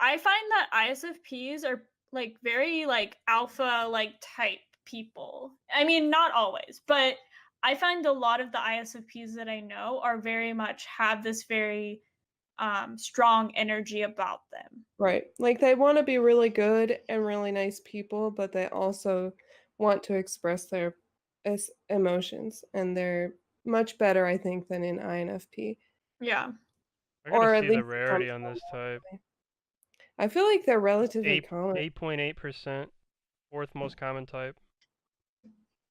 I find that ISFPs are like very like alpha like type people. I mean, not always, but I find a lot of the ISFPs that I know are very much have this very strong energy about them. Right. Like they want to be really good and really nice people, but they also want to express their emotions, and they're much better, I think, than in INFP, Yeah. I gotta or at see the least it comes rarity on from this type. that way. I feel like they're relatively Eight common. 8.8%, fourth most common type.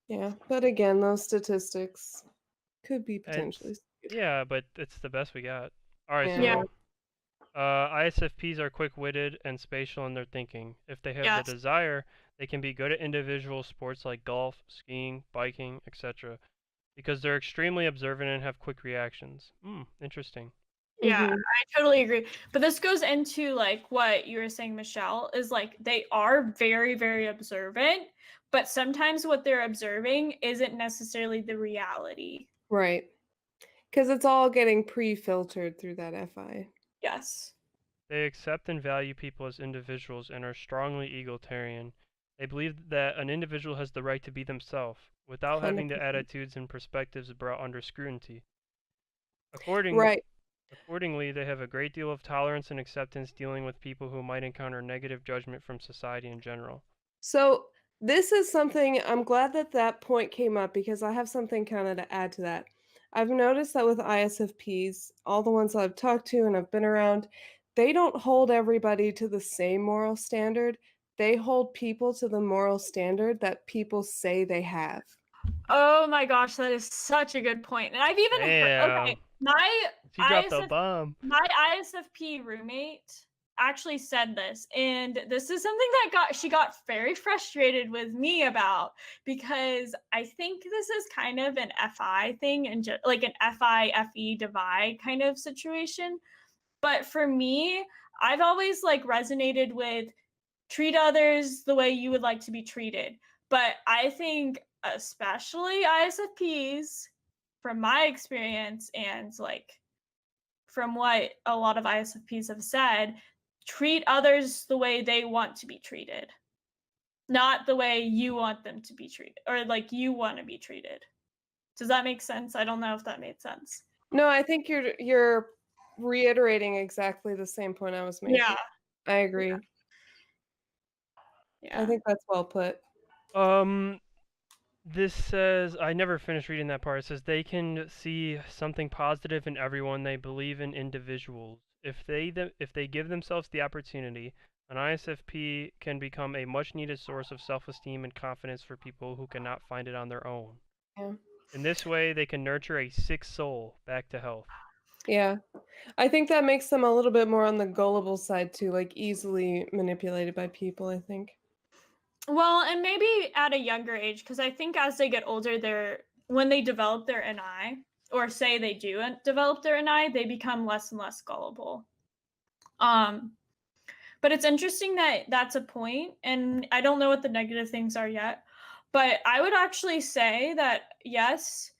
Yeah, but again, those statistics could be It's potentially skewed. yeah, but it's the best we got. All right, Yeah. Yeah. so ISFPs are quick-witted and spatial in their thinking. If they have the Yes. desire, they can be good at individual sports like golf, skiing, biking, etc. Because they're extremely observant and have quick reactions. Interesting. Yeah, Mhm. I totally agree. But this goes into like what you were saying, Michelle, is like they are very, very observant, but sometimes what they're observing isn't necessarily the reality. Right. Because it's all getting pre-filtered through that FI. Yes. They accept and value people as individuals and are strongly egalitarian. They believe that an individual has the right to be themselves without having the 100%. attitudes and perspectives brought under scrutiny. According, Right. Accordingly, they have a great deal of tolerance and acceptance dealing with people who might encounter negative judgment from society in general. So this is something I'm glad that that point came up because I have something kind of to add to that. I've noticed that with ISFPs, all the ones I've talked to and I've been around, they don't hold everybody to the same moral standard. They hold people to the moral standard that people say they have. Oh my gosh, that is such a good point. And I've even heard okay, Damn, she dropped a bomb. my ISFP roommate actually said this, and this is something that she got very frustrated with me about because I think this is kind of an FI thing and like an FI FE divide kind of situation. But for me, I've always like resonated with treat others the way you would like to be treated. But I think especially ISFPs, from my experience and like from what a lot of ISFPs have said, treat others the way they want to be treated, not the way you want them to be treated or like you want to be treated. Does that make sense? I don't know if that made sense. No, I think you're reiterating exactly the same point I was Yeah. making. I agree. I Yeah. think that's well put. Um, this says, I never finished reading that part. It says they can see something positive in everyone. They believe in individuals. If they give themselves the opportunity, an ISFP can become a much needed source of self-esteem and confidence for people who cannot find it on their own. Yeah. In this way, they can nurture a sick soul back to health. Yeah. I think that makes them a little bit more on the gullible side too, like easily manipulated by people, I think. Well, and maybe at a younger age, because I think as they get older, they're when they develop their NI, or say they do develop their NI, they become less and less gullible. Um, but it's interesting that that's a point, and I don't know what the negative things are yet. But I would actually say that yes,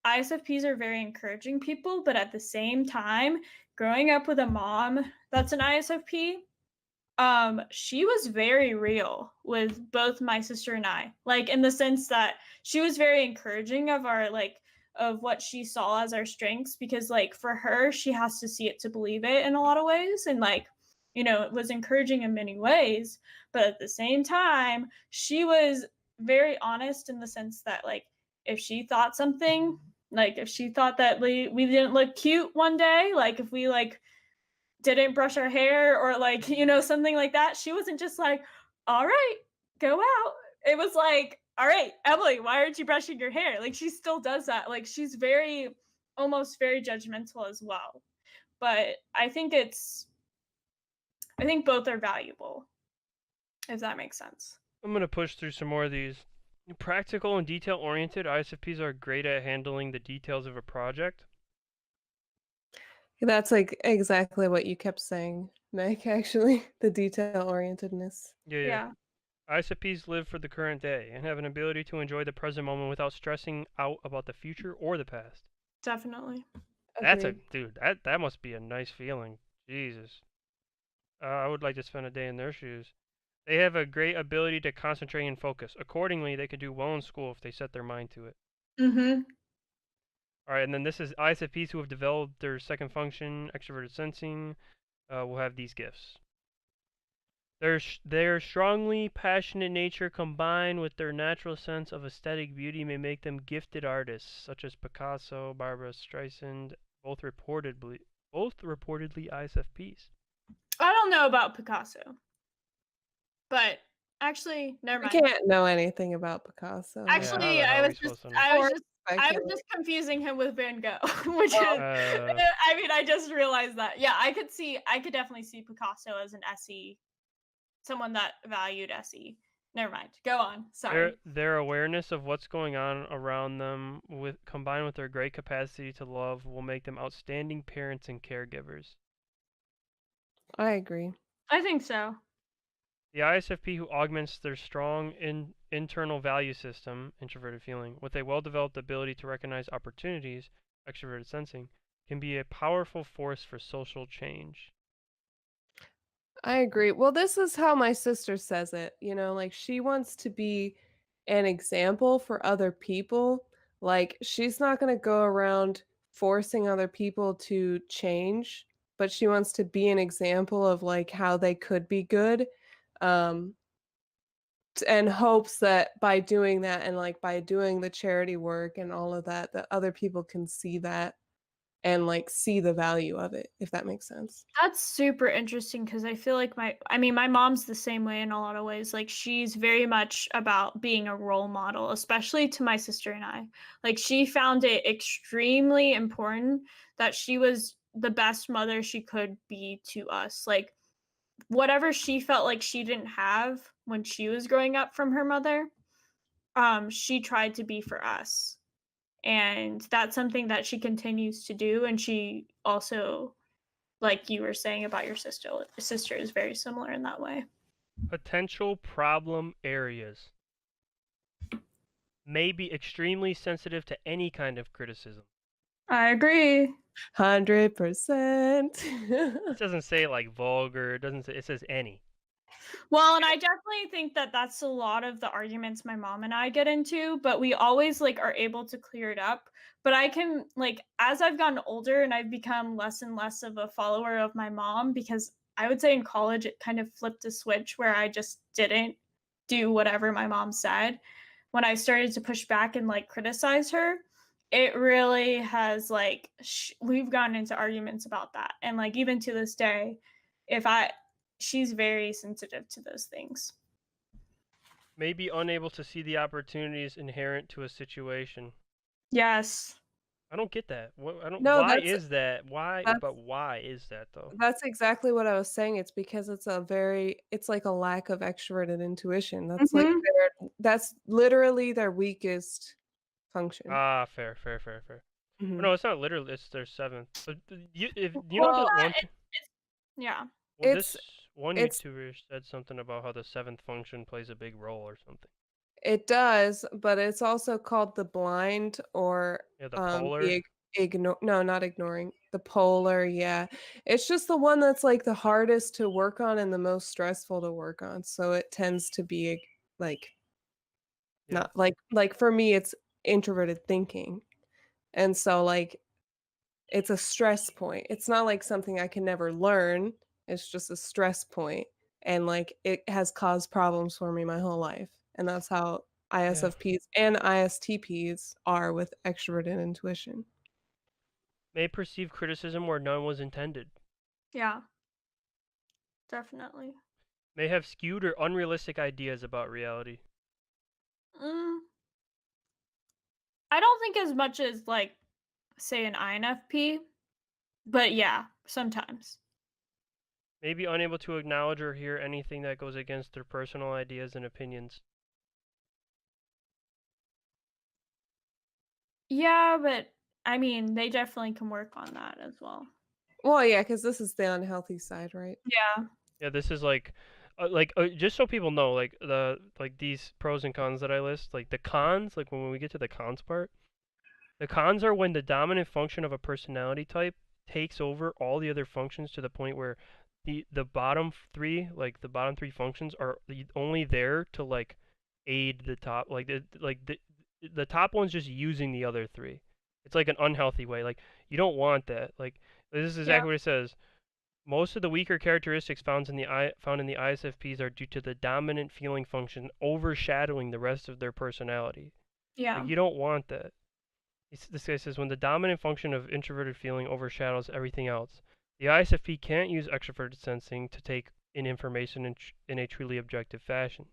ISFPs are very encouraging people, but at the same time, growing up with a mom that's an ISFP, she was very real with both my sister and I. Like in the sense that she was very encouraging of our like of what she saw as our strengths because like for her she has to see it to believe it in a lot of ways and like it was encouraging in many ways, but at the same time, she was very honest in the sense that like if she thought something, like if she thought that we didn't look cute one day, like if we like didn't brush her hair or like something like that, she wasn't just like, all right, go out. It was like, all right, Emily, why aren't you brushing your hair? Like she still does that. Like she's very almost very judgmental as well, but I think both are valuable, if that makes sense. I'm going to push through some more of these. Practical and detail oriented, ISFPs are great at handling the details of a project. That's like exactly what you kept saying, Meg, actually, the detail orientedness. Yeah, yeah. Yeah. ISFPs live for the current day and have an ability to enjoy the present moment without stressing out about the future or the past. Definitely. That's a Agreed. dude. That must be a nice feeling. Jesus. I would like to spend a day in their shoes. They have a great ability to concentrate and focus. Accordingly, they can do well in school if they set their mind to it. Mm-hmm. All right, and then this is ISFPs who have developed their second function, extroverted sensing, will have these gifts. Their strongly passionate nature combined with their natural sense of aesthetic beauty may make them gifted artists, such as Picasso, Barbara Streisand, both reportedly ISFPs. I don't know about Picasso, but actually, never We mind. can't know anything about Picasso. Yeah, how Actually, the hell I are was we just, supposed to know? I was Or just, I was speculate. just confusing him with Van Gogh, which Oh, is, Uh, I mean, I just realized that. Yeah, I could definitely see Picasso as an SE, someone that valued SE. Never mind. Go on. Sorry. their awareness of what's going on around them, with combined with their great capacity to love, will make them outstanding parents and caregivers. I agree. I think so. The ISFP who augments their strong internal value system, introverted feeling, with a well-developed ability to recognize opportunities, extroverted sensing, can be a powerful force for social change. I agree. Well, this is how my sister says it, like she wants to be an example for other people. Like she's not going to go around forcing other people to change, but she wants to be an example of like how they could be good. Um and hopes that by doing that and like by doing the charity work and all of that that other people can see that and like see the value of it, if that makes sense. That's super interesting because I feel like my mom's the same way in a lot of ways. Like she's very much about being a role model, especially to my sister and I. Like she found it extremely important that she was the best mother she could be to us. Like whatever she felt like she didn't have when she was growing up from her mother, she tried to be for us. And that's something that she continues to do, and she also, like you were saying about your sister is very similar in that way. Potential problem areas may be extremely sensitive to any kind of criticism. I agree. 100%. It doesn't say like vulgar, it says any. Well, and I definitely think that that's a lot of the arguments my mom and I get into, but we always like are able to clear it up. But I can like as I've gotten older and I've become less and less of a follower of my mom, because I would say in college it kind of flipped a switch where I just didn't do whatever my mom said. When I started to push back and like criticize her, it really has like we've gotten into arguments about that. And like even to this day, if I she's very sensitive to those things. May be unable to see the opportunities inherent to a situation. Yes. I don't get that. I don't. No, Why is that? Why? that's But why is that though? that's exactly what I was saying. It's because it's like a lack of extroverted intuition. Mhm. That's literally their weakest function. Ah, fair, fair, fair, fair. Oh, Mhm. no, it's not literally. It's their seventh. But if you know Well, the one, It's yeah. well, it's this one it's YouTuber said something about how the seventh function plays a big role or something. it does, but it's also called the blind or, Yeah, the polar. the ignore no, not ignoring, the polar, yeah. It's just the one that's, like, the hardest to work on and the most stressful to work on, so it tends to be, like, Yeah, not like, for me, it's introverted thinking, and so, like, it's a stress point. It's not, like, something I can never learn, it's just a stress point, and, like, it has caused problems for me my whole life, and that's how yeah. ISFPs and ISTPs are with extroverted intuition. May perceive criticism where none was intended. Yeah. Definitely. May have skewed or unrealistic ideas about reality. Mm, I don't think as much as like say an INFP, but yeah, sometimes. May be unable to acknowledge or hear anything that goes against their personal ideas and opinions. Yeah, but I mean, they definitely can work on that as well. Well, yeah, because this is the unhealthy side, right? Yeah. Yeah, this is like just so people know, these pros and cons that I list, like the cons, like when we get to the cons part, the cons are when the dominant function of a personality type takes over all the other functions to the point where the bottom three, like the bottom three functions, are only there to like aid the top, the top one's just using the other three. It's like an unhealthy way. Like you don't want that. Like this is Yeah. exactly what it says. Most of the weaker characteristics found in the ISFPs are due to the dominant feeling function overshadowing the rest of their personality. Like Yeah. you don't want that. This guy says when the dominant function of introverted feeling overshadows everything else, the ISFP can't use extroverted sensing to take in information in a truly objective fashion.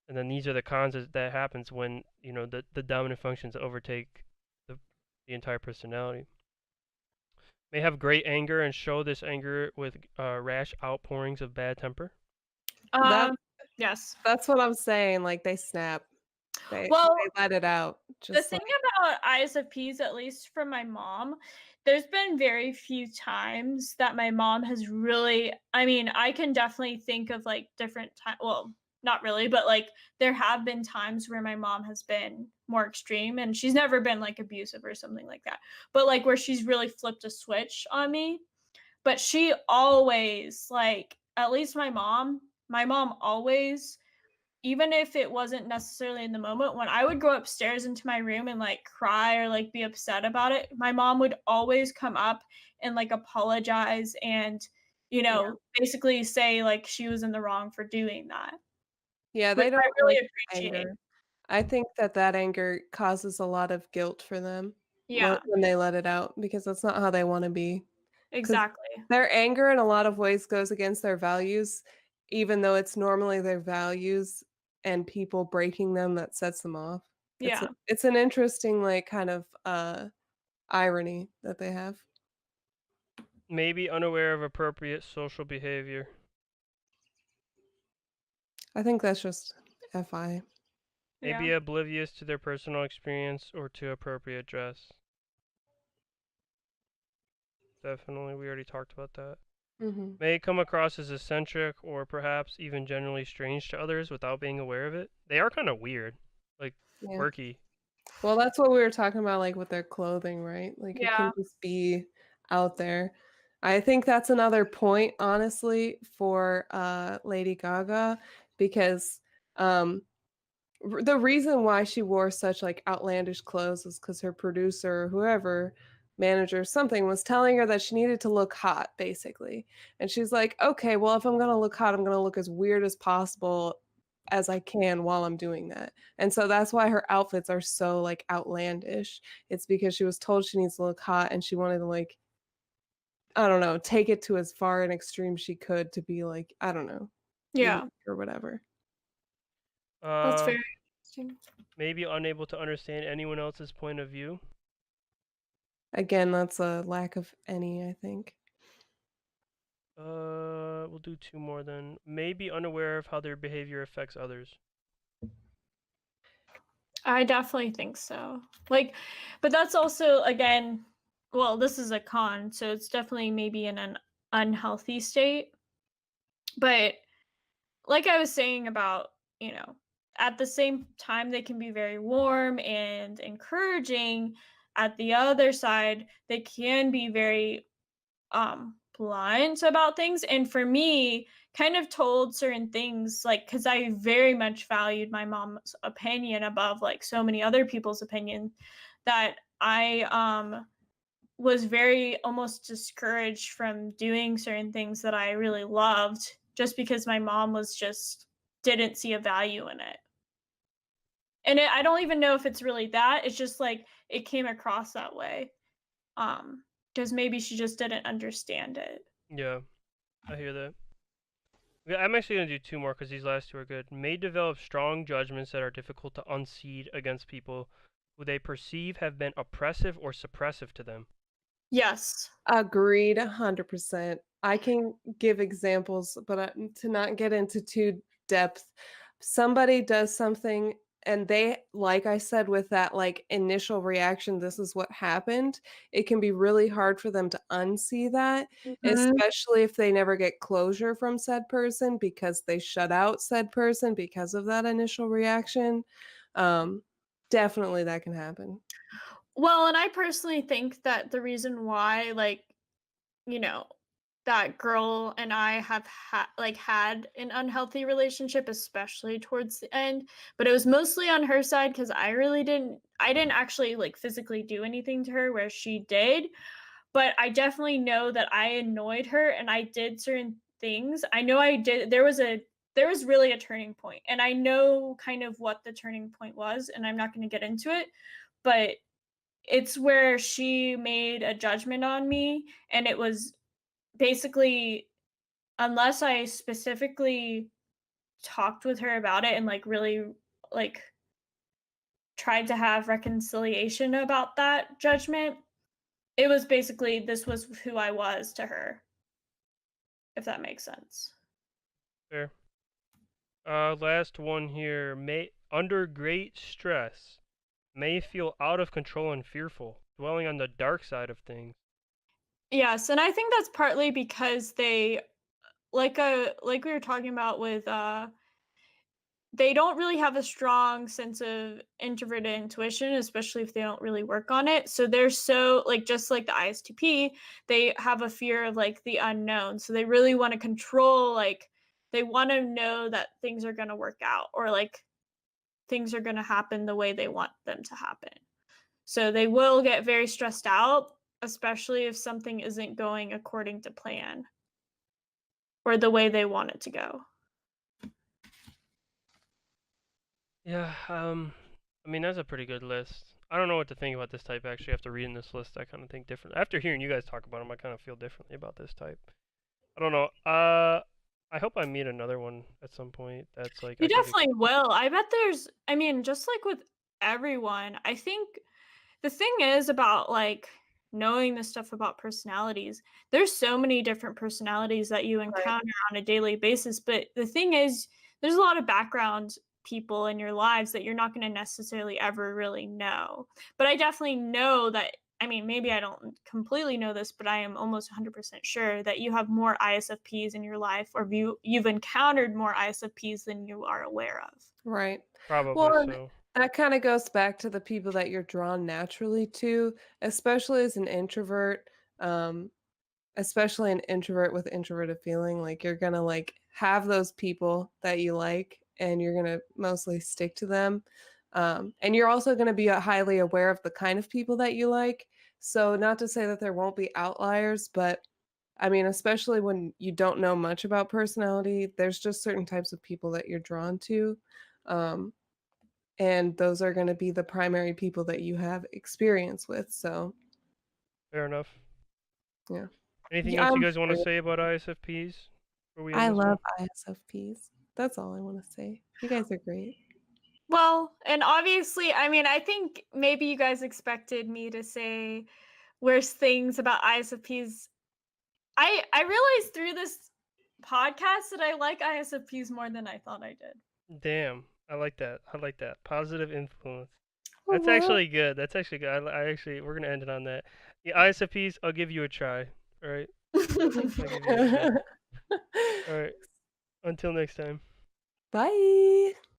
And then these are the cons that happens when the dominant functions overtake the the entire personality. May have great anger and show this anger with rash outpourings of bad temper. That Um, yes. that's what I'm saying, like, they snap. They Well, let it out, the just thing like about ISFPs, at least from my mom, there's been very few times that my mom has really, I mean, I can definitely think of like different time, well, not really, but like there have been times where my mom has been more extreme and she's never been like abusive or something like that. But like where she's really flipped a switch on me, but she always like, at least my mom always, even if it wasn't necessarily in the moment, when I would go upstairs into my room and like cry or like be upset about it, my mom would always come up and like apologize and, yeah. basically say like she was in the wrong for doing that, Yeah, which they don't I like really appreciate. anger. I think that that anger causes a lot of guilt for them Yeah, when they let it out because that's not how they wanna be. 'Cause exactly. their anger in a lot of ways goes against their values, even though it's normally their values and people breaking them that sets them off. Yeah. It's an interesting, like, kind of, irony that they have. Maybe unaware of appropriate social behavior. I think that's just FI. Yeah. Maybe oblivious to their personal experience or to appropriate dress. Definitely, we already talked about that. Mhm. May come across as eccentric or perhaps even generally strange to others without being aware of it. They are kind of weird, like Yeah. quirky. Well, that's what we were talking about, like, with their clothing, right? Like, it can Yeah. just be out there. I think that's another point, honestly, for, Lady Gaga because, um, the reason why she wore such, like, outlandish clothes is because her producer, whoever, manager, something, was telling her that she needed to look hot, basically, and she's like, "Okay, well, if I'm gonna look hot, I'm gonna look as weird as possible as I can while I'm doing that," and so that's why her outfits are so, like, outlandish. It's because she was told she needs to look hot, and she wanted to, like, I don't know, take it to as far an extreme she could to be, like, I don't know, unique Yeah. or whatever. That's Uh, very interesting. maybe unable to understand anyone else's point of view. Again, that's a lack of any, I think. We'll do two more then. Maybe unaware of how their behavior affects others. I definitely think so. Like, but that's also again, well, this is a con, so it's definitely maybe in an unhealthy state. But like I was saying about, at the same time they can be very warm and encouraging. At the other side, they can be very blunt about things, and for me kind of told certain things like because I very much valued my mom's opinion above like so many other people's opinion, that I was very almost discouraged from doing certain things that I really loved just because my mom was just didn't see a value in it. And I don't even know if it's really that, it's just like it came across that way. Because maybe she just didn't understand it. Yeah, I hear that. Yeah, I'm actually gonna do two more because these last two are good. May develop strong judgments that are difficult to unseat against people who they perceive have been oppressive or suppressive to them. Yes. Agreed 100%. I can give examples, but to not get into too depth, somebody does something And they, like I said, with that like initial reaction, this is what happened, it can be really hard for them to unsee that, Mhm. especially if they never get closure from said person because they shut out said person because of that initial reaction. Um, Definitely that can happen. Well, and I personally think that the reason why, like, you know, that girl and I have had an unhealthy relationship, especially towards the end, but it was mostly on her side because I didn't actually like physically do anything to her where she did, but I definitely know that I annoyed her and I did certain things. I know I did there was really a turning point, and I know kind of what the turning point was, and I'm not going to get into it, but it's where she made a judgment on me, and it was basically, unless I specifically talked with her about it and, like, really, like, tried to have reconciliation about that judgment, it was basically this was who I was to her, if that makes sense. Fair. Last one here. May under great stress, may feel out of control and fearful, dwelling on the dark side of things. Yes, and I think that's partly because they like we were talking about with, they don't really have a strong sense of introverted intuition, especially if they don't really work on it. So they're so like just like the ISTP, they have a fear of like the unknown. So they really want to control, like they want to know that things are going to work out or like things are going to happen the way they want them to happen. So they will get very stressed out, especially if something isn't going according to plan or the way they want it to go. Yeah, I mean, that's a pretty good list. I don't know what to think about this type, actually. After reading this list, I kind of think different. After hearing you guys talk about them, I kind of feel differently about this type. I don't know. I hope I meet another one at some point that's like You I could. definitely will. I bet there's, I mean, just like with everyone, I think the thing is about like knowing this stuff about personalities, there's so many different personalities that you Right. encounter on a daily basis. But the thing is, there's a lot of background people in your lives that you're not going to necessarily ever really know. But I definitely know that. I mean, maybe I don't completely know this, but I am almost 100% sure that you have more ISFPs in your life, or you've encountered more ISFPs than you are aware of. Right. Well, Probably and so. that kinda goes back to the people that you're drawn naturally to, especially as an introvert, um, especially an introvert with introverted feeling, like, you're gonna, like, have those people that you like, and you're gonna mostly stick to them, and you're also gonna be, highly aware of the kind of people that you like, so not to say that there won't be outliers, but, I mean, especially when you don't know much about personality, there's just certain types of people that you're drawn to, um and those are gonna be the primary people that you have experience with, so, Fair enough. yeah. Anything Yeah, else you I'm guys want to curious. say about ISFPs before we end I this love one? ISFPs. That's all I wanna say. You guys are great. Well, and obviously, I mean, I think maybe you guys expected me to say worst things about ISFPs. I realized through this podcast that I like ISFPs more than I thought I did. Damn, I like that. I like that. Positive influence. Oh, That's well. actually good. That's actually good. I actually, we're gonna end it on that. Yeah, ISFPs, I'll give you a try. All right, I'll give you a try. All right. Until next time. Bye.